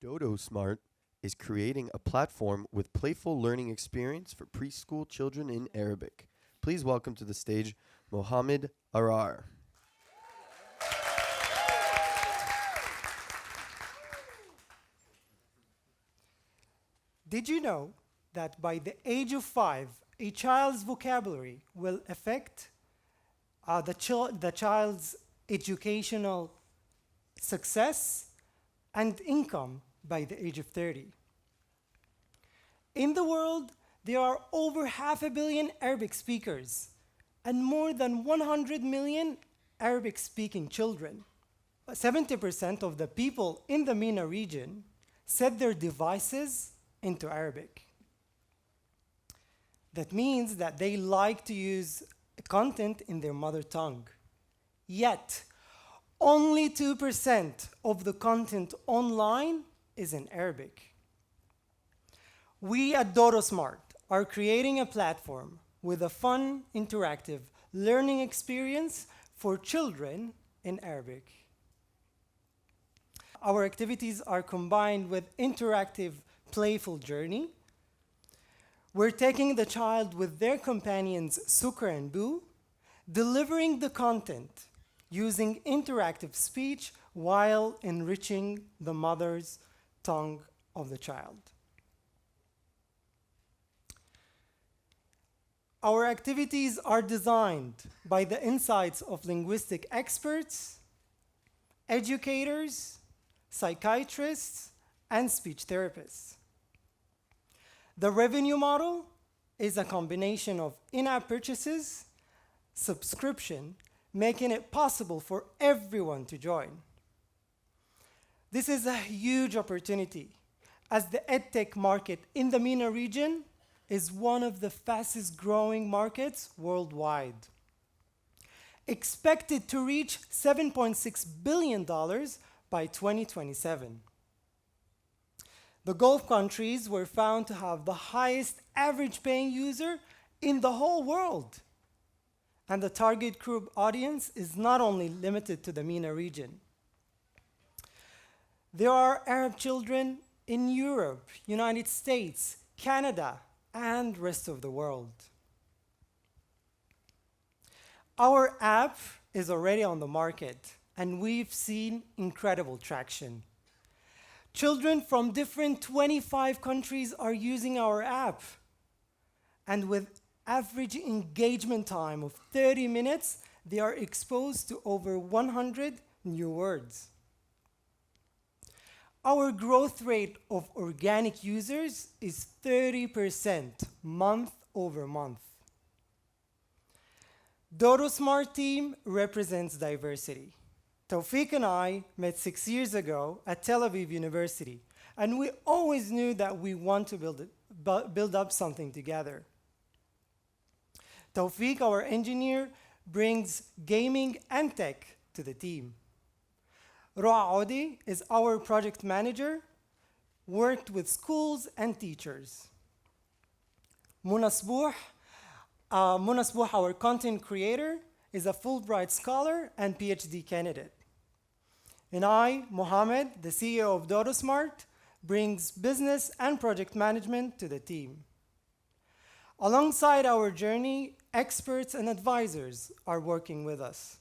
Dodosmart is creating a platform with playful learning experience for preschool children in Arabic. Please welcome to the stage Mohammed Arar. Did you know that by the age of 5, a child's vocabulary will affect the child's educational success and income by the age of 30? In the world, there are over 500 million Arabic speakers and more than 100 million Arabic-speaking children. 70% of the people in the MENA region set their devices into Arabic. That means that they like to use content in their mother tongue. Yet, only 2% of the content online is in Arabic. We at Dodosmart are creating a platform with a fun, interactive learning experience for children in Arabic. Our activities are combined with interactive, playful journey. We're taking the child with their companions Sukar and Boo, delivering the content using interactive speech while enriching the mother's tongue of the child. Our activities are designed by the insights of linguistic experts, educators, psychiatrists, and speech therapists. The revenue model is a combination of in-app purchases, subscription, making it possible for everyone to join. This is a huge opportunity, as the EdTech market in the MENA region is one of the fastest growing markets worldwide, expected to reach $7.6 billion by 2027. The Gulf countries were found to have the highest average paying user in the whole world. And the target group audience is not only limited to the MENA region. There are Arab children in Europe, United States, Canada, and rest of the world. Our app is already on the market, and we've seen incredible traction. Children from different 25 countries are using our app, and with average engagement time of 30 minutes, they are exposed to over 100 new words. Our growth rate of organic users is 30% month over month. Dodosmart team represents diversity. Tawfiq and I met 6 years ago at Tel Aviv University, and we always knew that we want to build up something together. Tawfiq, our engineer, brings gaming and tech to the team. Roa Odi is our project manager, worked with schools and teachers. Muna Sbuh, our content creator, is a Fulbright scholar and PhD candidate. And I, Mohammed, the CEO of Dodosmart, brings business and project management to the team. Alongside our journey, experts and advisors are working with us.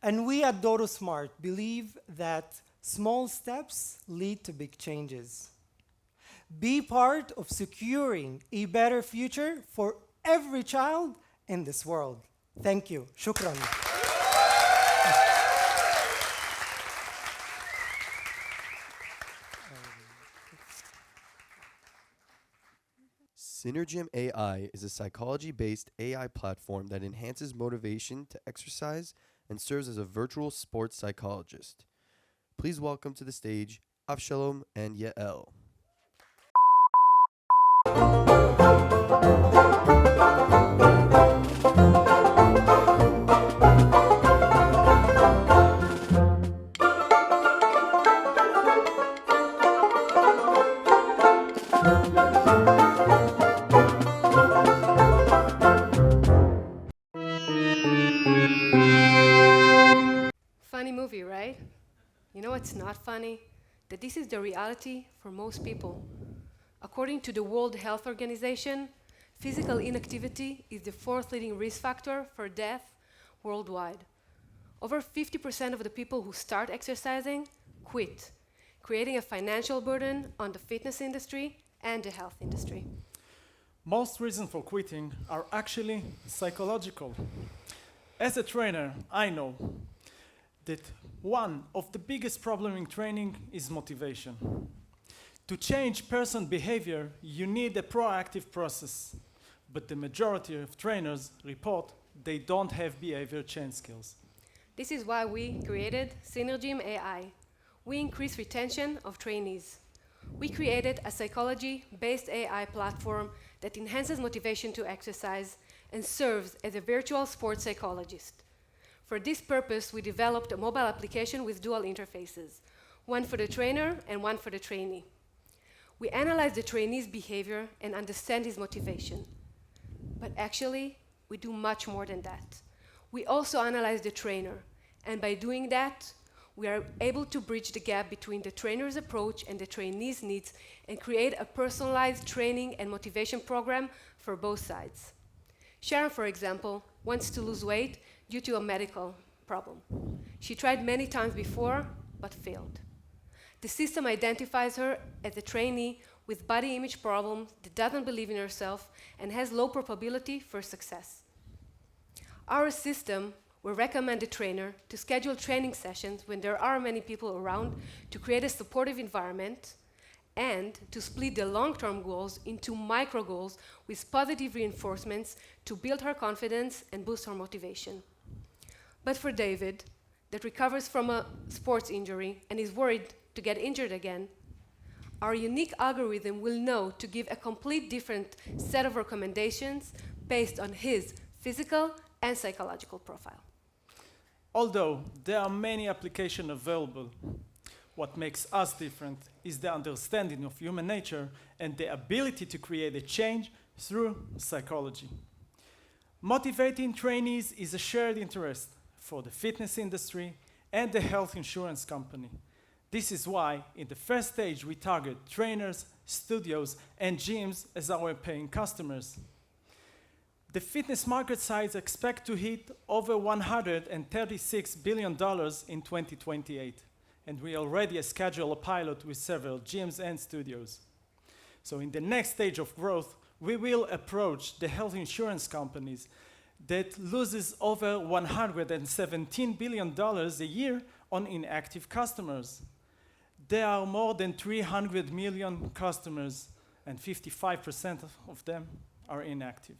And we at Dodosmart believe that small steps lead to big changes. Be part of securing a better future for every child in this world. Thank you. Shukran. Synergym AI is a psychology-based AI platform that enhances motivation to exercise and serves as a virtual sports psychologist. Please welcome to the stage Avshalom and Yael. Funny movie, right? You know what's not funny? That this is the reality for most people. According to the World Health Organization, physical inactivity is the 4th leading risk factor for death worldwide. Over 50% of the people who start exercising quit, creating a financial burden on the fitness industry and the health industry. Most reasons for quitting are actually psychological. As a trainer, I know that one of the biggest problems in training is motivation. To change person behavior, you need a proactive process, but the majority of trainers report they don't have behavior change skills. This is why we created Synergym AI. We increase retention of trainees. We created a psychology-based AI platform that enhances motivation to exercise and serves as a virtual sports psychologist. For this purpose, we developed a mobile application with dual interfaces, one for the trainer and one for the trainee. We analyze the trainee's behavior and understand his motivation. But actually, we do much more than that. We also analyze the trainer, and by doing that, we are able to bridge the gap between the trainer's approach and the trainee's needs and create a personalized training and motivation program for both sides. Sharon, for example, wants to lose weight due to a medical problem. She tried many times before, but failed. The system identifies her as a trainee with body image problems that doesn't believe in herself and has low probability for success. Our system will recommend the trainer to schedule training sessions when there are many people around to create a supportive environment and to split the long-term goals into micro goals with positive reinforcements to build her confidence and boost her motivation. But for David, that recovers from a sports injury and is worried to get injured again, our unique algorithm will know to give a complete different set of recommendations based on his physical and psychological profile. Although there are many applications available, what makes us different is the understanding of human nature and the ability to create a change through psychology. Motivating trainees is a shared interest for the fitness industry and the health insurance company. This is why, in the first stage, we target trainers, studios, and gyms as our paying customers. The fitness market size expect to hit over $136 billion in 2028, and we already schedule a pilot with several gyms and studios. So in the next stage of growth, we will approach the health insurance companies that loses over $117 billion a year on inactive customers. There are more than 300 million customers, and 55% of them are inactive.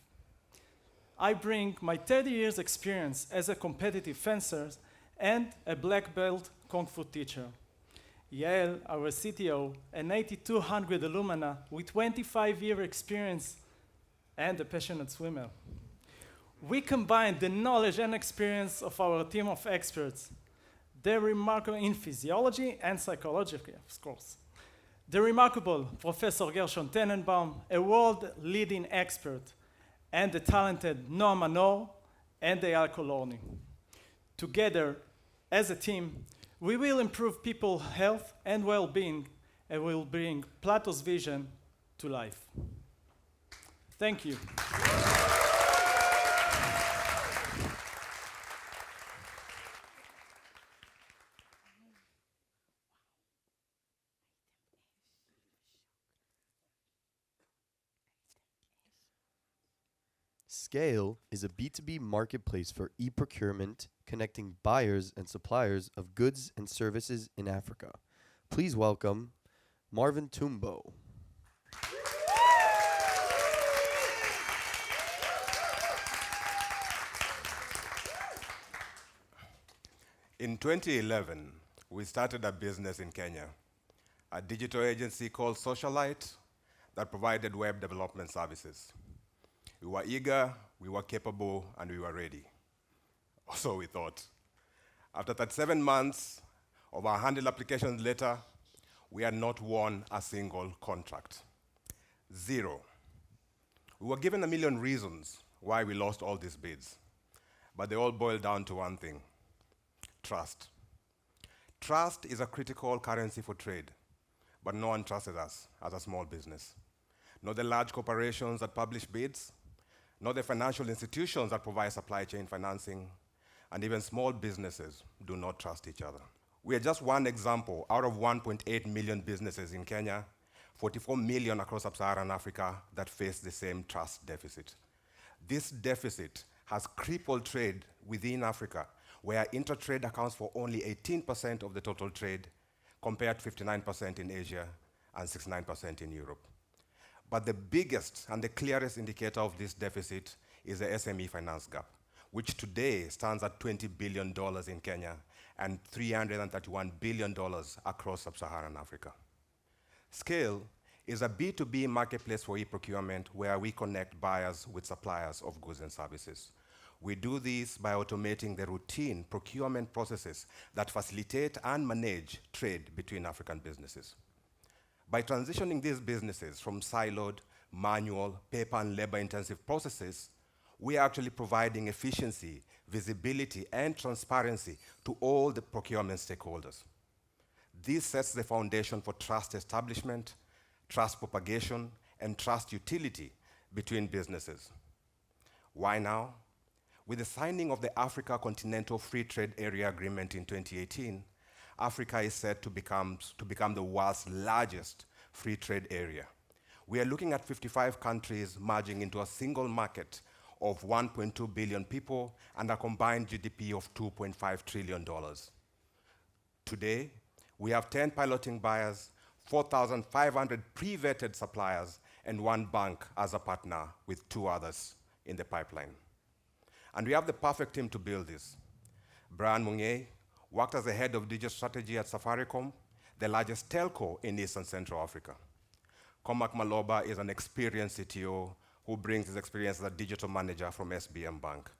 I bring my 30 years experience as a competitive fencer and a black belt Kung Fu teacher. Yael, our CTO, an 8200 alumna with 25-year experience and a passionate swimmer. We combine the knowledge and experience of our team of experts. They're remarkable in physiology and psychology, of course. The remarkable Professor Gershon Tenenbaum, a world-leading expert, and the talented Noah Manor and Eyal Kolorny. Together, as a team, we will improve people's health and well-being and will bring Plato's vision to life. Thank you. Scale is a B2B marketplace for e-procurement connecting buyers and suppliers of goods and services in Africa. Please welcome Marvin Tumbo. In 2011, we started a business in Kenya, a digital agency called Socialite that provided web development services. We were eager, we were capable, and we were ready. Or so we thought. After 37 months, over 100 applications later, we had not won a single contract. Zero. We were given a million reasons why we lost all these bids, but they all boiled down to one thing: trust. Trust is a critical currency for trade, but no one trusted us as a small business. Not the large corporations that publish bids, not the financial institutions that provide supply chain financing, and even small businesses do not trust each other. We are just one example out of 1.8 million businesses in Kenya, 44 million across sub-Saharan Africa that face the same trust deficit. This deficit has crippled trade within Africa, where inter-trade accounts for only 18% of the total trade, compared to 59% in Asia and 69% in Europe. But the biggest and the clearest indicator of this deficit is the SME finance gap, which today stands at $20 billion in Kenya and $331 billion across sub-Saharan Africa. Scale is a B2B marketplace for e-procurement where we connect buyers with suppliers of goods and services. We do this by automating the routine procurement processes that facilitate and manage trade between African businesses. By transitioning these businesses from siloed, manual, paper and labor-intensive processes, we are actually providing efficiency, visibility, and transparency to all the procurement stakeholders. This sets the foundation for trust establishment, trust propagation, and trust utility between businesses. Why now? With the signing of the Africa Continental Free Trade Area Agreement in 2018, Africa is set to become the world's largest free trade area. We are looking at 55 countries merging into a single market of 1.2 billion people and a combined GDP of $2.5 trillion. Today, we have 10 piloting buyers, 4,500 pre-vetted suppliers, and one bank as a partner with 2 others in the pipeline. And we have the perfect team to build this. Brian Munye worked as the head of digital strategy at Safaricom, the largest telco in East and Central Africa. Cormac Maloba is an experienced CTO who brings his experience as a digital manager from SBM Bank.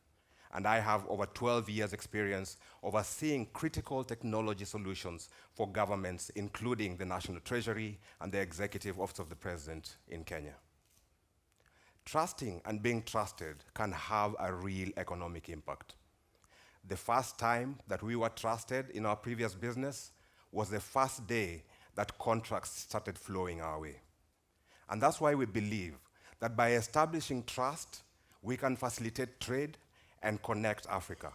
And I have over 12 years experience overseeing critical technology solutions for governments, including the National Treasury and the Executive Office of the President in Kenya. Trusting and being trusted can have a real economic impact. The first time that we were trusted in our previous business was the first day that contracts started flowing our way. And that's why we believe that by establishing trust, we can facilitate trade and connect Africa,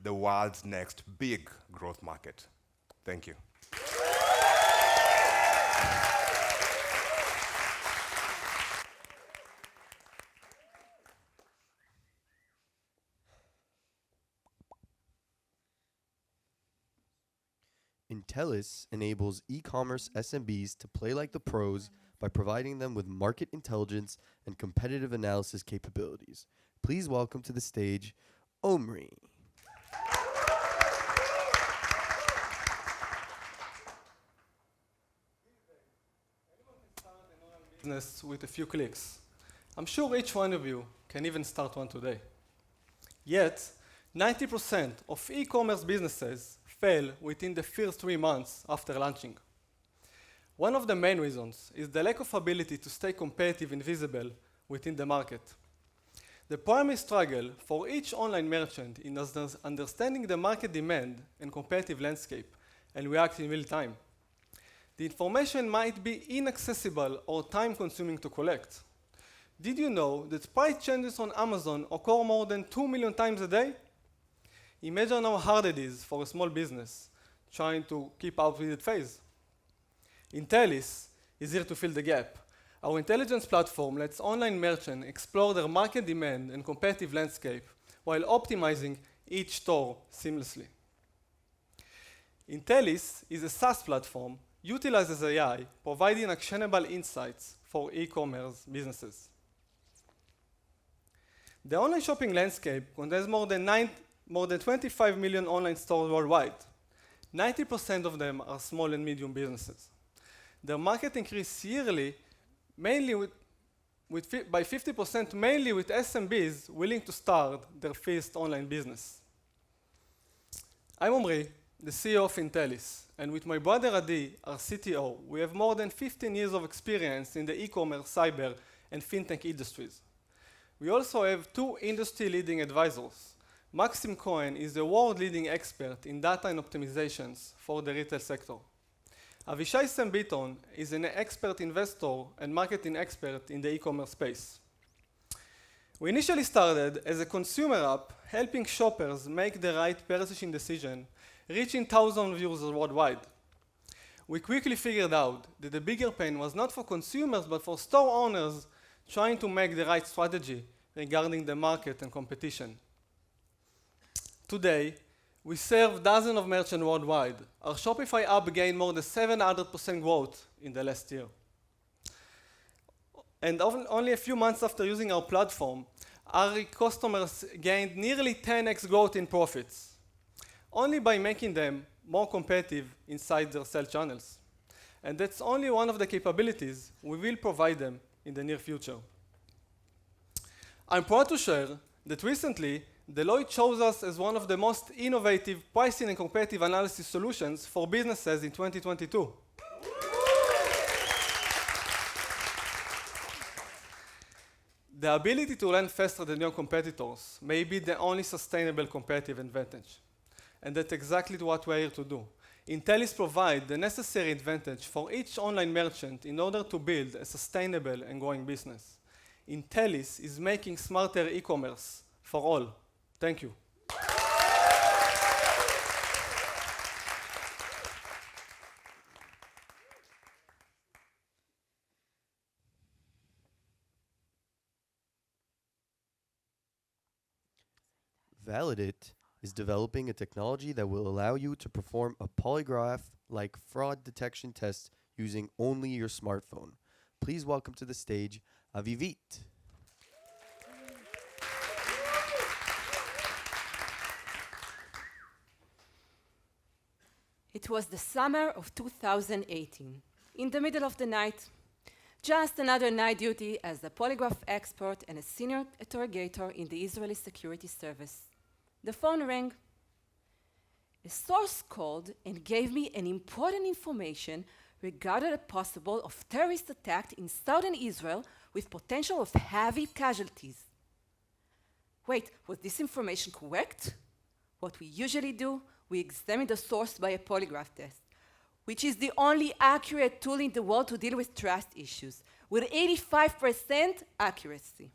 the world's next big growth market. Thank you. Intellis enables e-commerce SMBs to play like the pros by providing them with market intelligence and competitive analysis capabilities. Please welcome to the stage, Omri. Business with a few clicks. I'm sure each one of you can even start one today. Yet, 90% of e-commerce businesses fail within the first 3 months after launching. One of the main reasons is the lack of ability to stay competitive and visible within the market. The primary struggle for each online merchant is understanding the market demand and competitive landscape and react in real time. The information might be inaccessible or time-consuming to collect. Did you know that price changes on Amazon occur more than 2 million times a day? Imagine how hard it is for a small business trying to keep up with the phase. Intellis is here to fill the gap. Our intelligence platform lets online merchants explore their market demand and competitive landscape while optimizing each store seamlessly. Intellis is a SaaS platform, utilizes AI, providing actionable insights for e-commerce businesses. The online shopping landscape contains more than 25 million online stores worldwide. 90% of them are small and medium businesses. Their market increase yearly mainly by 50%, mainly with SMBs willing to start their first online business. I'm Omri, the CEO of Intellis, and with my brother Adi, our CTO, we have more than 15 years of experience in the e-commerce, cyber, and fintech industries. We also have 2 industry-leading advisors. Maxim Cohen is the world-leading expert in data and optimizations for the retail sector. Avishai Sembiton is an expert investor and marketing expert in the e-commerce space. We initially started as a consumer app, helping shoppers make the right purchasing decision, reaching thousands of users worldwide. We quickly figured out that the bigger pain was not for consumers, but for store owners trying to make the right strategy regarding the market and competition. Today, we serve dozens of merchants worldwide. Our Shopify app gained more than 700% growth in the last year. And only a few months after using our platform, our customers gained nearly 10x growth in profits, only by making them more competitive inside their sales channels. And that's only one of the capabilities we will provide them in the near future. I'm proud to share that recently, Deloitte chose us as one of the most innovative pricing and competitive analysis solutions for businesses in 2022. The ability to learn faster than your competitors may be the only sustainable competitive advantage. And that's exactly what we're here to do. Intellis provides the necessary advantage for each online merchant in order to build a sustainable and growing business. Intellis is making smarter e-commerce for all. Thank you. Validate is developing a technology that will allow you to perform a polygraph-like fraud detection test using only your smartphone. Please welcome to the stage Aviv. It was the summer of 2018. In the middle of the night, just another night duty as a polygraph expert and a senior interrogator in the Israeli Security Service. The phone rang. A source called and gave me an important information regarding a possible of terrorist attack in southern Israel with potential of heavy casualties. Wait, was this information correct? What we usually do, we examine the source by a polygraph test, which is the only accurate tool in the world to deal with trust issues, with 85% accuracy.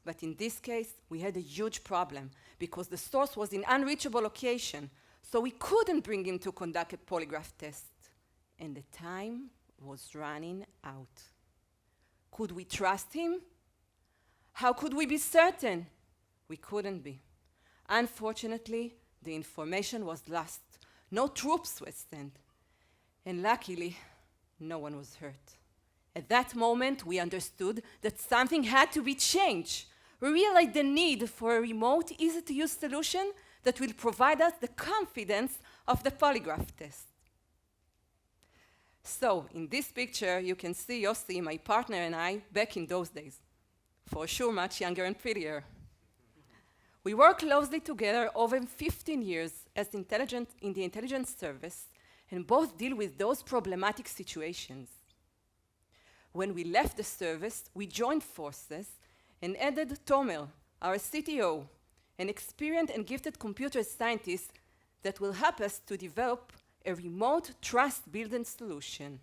But in this case, we had a huge problem because the source was in unreachable location, so we couldn't bring him to conduct a polygraph test. And the time was running out. Could we trust him? How could we be certain? We couldn't be. Unfortunately, the information was lost. No troops were sent. And luckily, no one was hurt. At that moment, we understood that something had to be changed. We realized the need for a remote, easy-to-use solution that will provide us the confidence of the polygraph test. So, in this picture, you can see Yossi, my partner, and I back in those days. For sure, much younger and prettier. We worked closely together over 15 years as in the intelligence service, and both deal with those problematic situations. When we left the service, we joined forces and added Tomer, our CTO, an experienced and gifted computer scientist that will help us to develop a remote trust-building solution.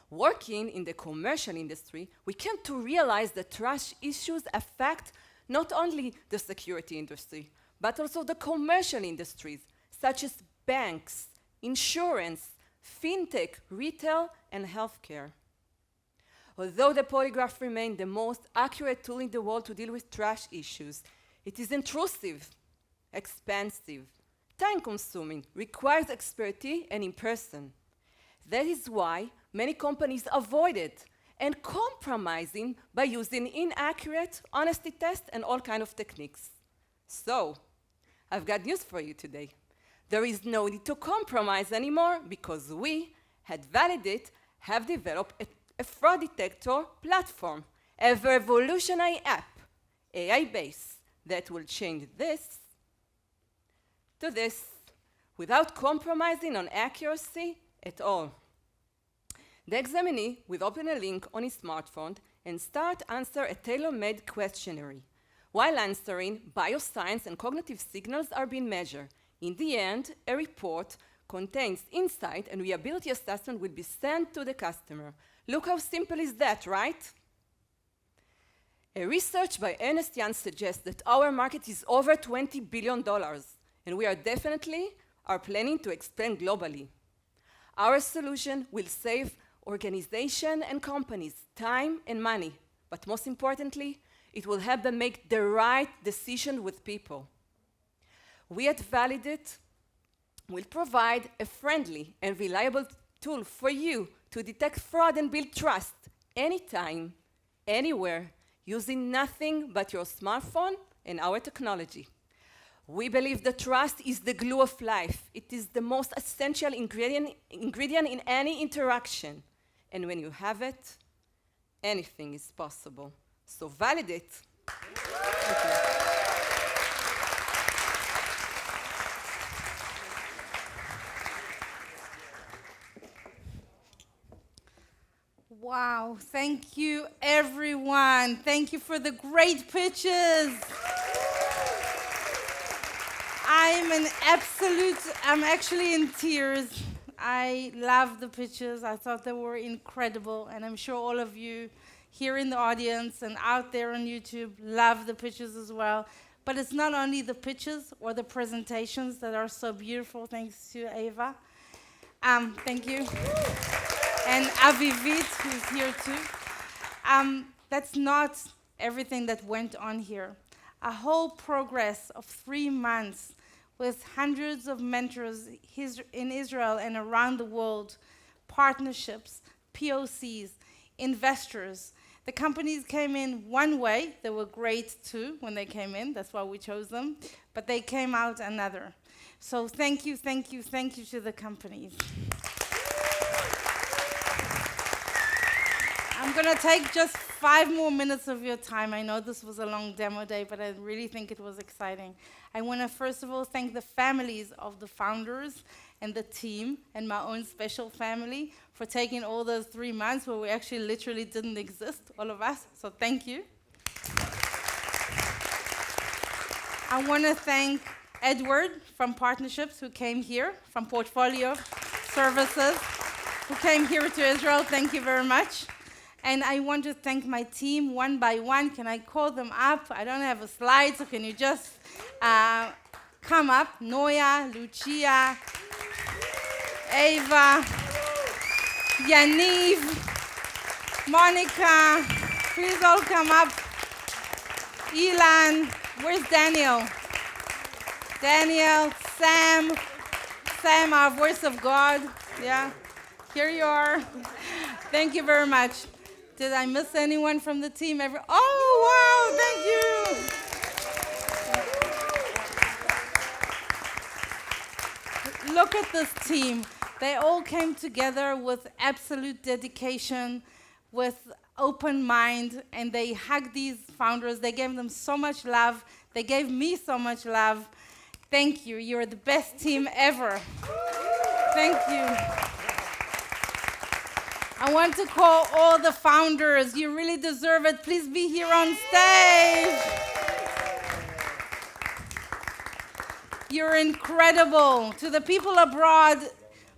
Working in the commercial industry, we came to realize that trust issues affect not only the security industry, but also the commercial industries, such as banks, insurance, fintech, retail, and healthcare. Although the polygraph remained the most accurate tool in the world to deal with trust issues, it is intrusive, expensive, time-consuming, requires expertise and in person. That is why many companies avoid it and compromising by using inaccurate honesty tests and all kinds of techniques. So, I've got news for you today. There is no need to compromise anymore because we, at Validate, have developed a fraud detector platform, a revolutionary app, AI-based, that will change this to this without compromising on accuracy at all. The examinee will open a link on his smartphone and start answer a tailor-made questionnaire. While answering, bioscience and cognitive signals are being measured. In the end, a report contains insight and reliability assessment will be sent to the customer. Look how simple is that, right? A research by Ernst Young suggests that our market is over $20 billion, and we are definitely planning to expand globally. Our solution will save organizations and companies time and money, but most importantly, it will help them make the right decision with people. We at Validate will provide a friendly and reliable tool for you to detect fraud and build trust anytime, anywhere, using nothing but your smartphone and our technology. We believe that trust is the glue of life. It is the most essential ingredient in any interaction. And when you have it, anything is possible. So Validate. Thank you. Wow, thank you everyone. Thank you for the great pitches. I'm actually in tears. I love the pitches. I thought they were incredible, and I'm sure all of you here in the audience and out there on YouTube love the pitches as well. But it's not only the pitches or the presentations that are so beautiful, thanks to Ava. Thank you. And Aviv, who's here too. That's not everything that went on here. A whole progress of 3 months with hundreds of mentors in Israel and around the world, partnerships, POCs, investors. The companies came in one way. They were great too when they came in. That's why we chose them. But they came out another. So thank you, thank you, thank you to the companies. I'm going to take just 5 more minutes of your time. I know this was a long demo day, but I really think it was exciting. I want to first of all thank the families of the founders and the team and my own special family for taking all those 3 months where we actually literally didn't exist, all of us. So thank you. I want to thank Edward from Partnerships who came here, from Portfolio Services, who came here to Israel. Thank you very much. And I want to thank my team one by one. Can I call them up? I don't have a slide, so can you just come up? Noya, Lucia, Ava, Yaniv, Monica, please all come up. Ilan, where's Daniel? Daniel, Sam, our voice of God. Yeah, here you are. Thank you very much. Did I miss anyone from the team? Oh, wow, thank you. Look at this team. They all came together with absolute dedication, with open mind, and they hugged these founders. They gave them so much love. They gave me so much love. Thank you. You're the best team ever. Thank you. I want to call all the founders. You really deserve it. Please be here on stage. You're incredible. To the people abroad,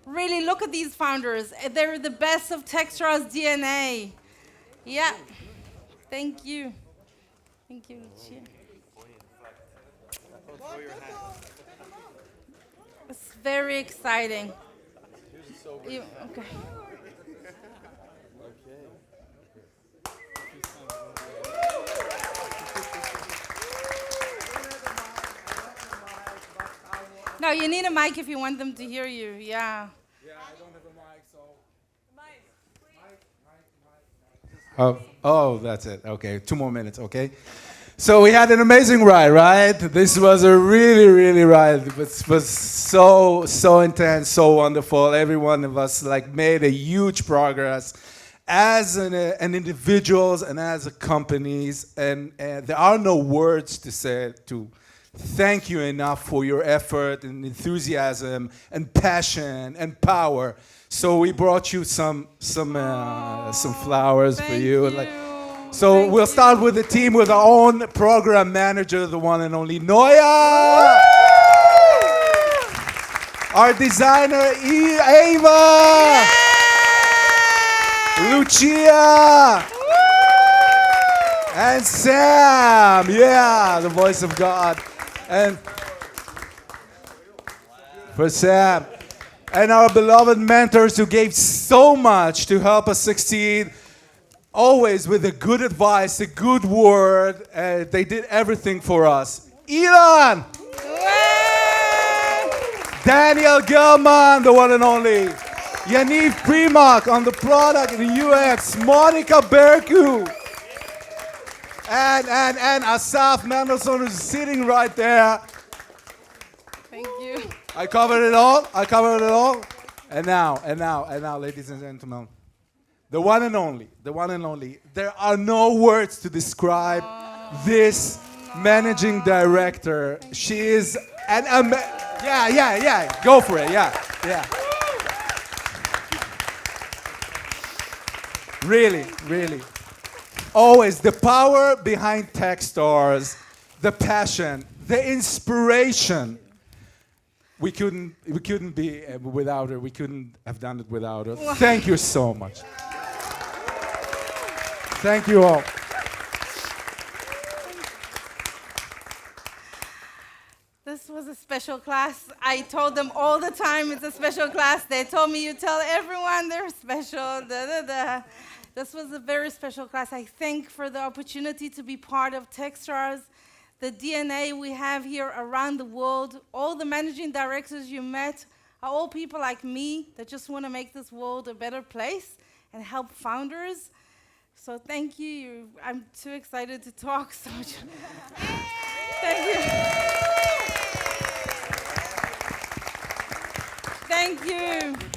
really look at these founders. They're the best of Techstars DNA. Yeah. Thank you. Thank you, Lucia. It's very exciting. Okay. No, you need a mic if you want them to hear you. Yeah. Yeah, I don't have a mic, so. Oh, that's it. Okay, 2 more minutes, okay? So we had an amazing ride, right? This was a really ride. It was so intense, so wonderful. Every one of us made a huge progress as an individuals and as companies. And there are no words to say to thank you enough for your effort and enthusiasm and passion and power. So we brought you some flowers for you. So we'll start with the team with our own program manager, the one and only Noya. Our designer Ava. Lucia. And Sam. Yeah, the voice of God. And for Sam. And our beloved mentors who gave so much to help us succeed. Always with a good advice, a good word. They did everything for us. Ilan! Daniel Gelman, the one and only. Yaniv Primak on the product and the UX. Monica Berku. And Asaf Mendelssohn, who's sitting right there. Thank you. I covered it all. And now, ladies and gentlemen. The one and only. There are no words to describe this managing director. She is an yeah. Go for it. Yeah. Really, really. Always the power behind Techstars, the passion, the inspiration. We couldn't be without her. We couldn't have done it without her. Thank you so much. Thank you all. This was a special class. I told them all the time it's a special class. They told me you tell everyone they're special. This was a very special class. I thank for the opportunity to be part of Techstars, the DNA we have here around the world. All the managing directors you met are all people like me that just want to make this world a better place and help founders. So thank you. I'm too excited to talk so much. Thank you. Thank you.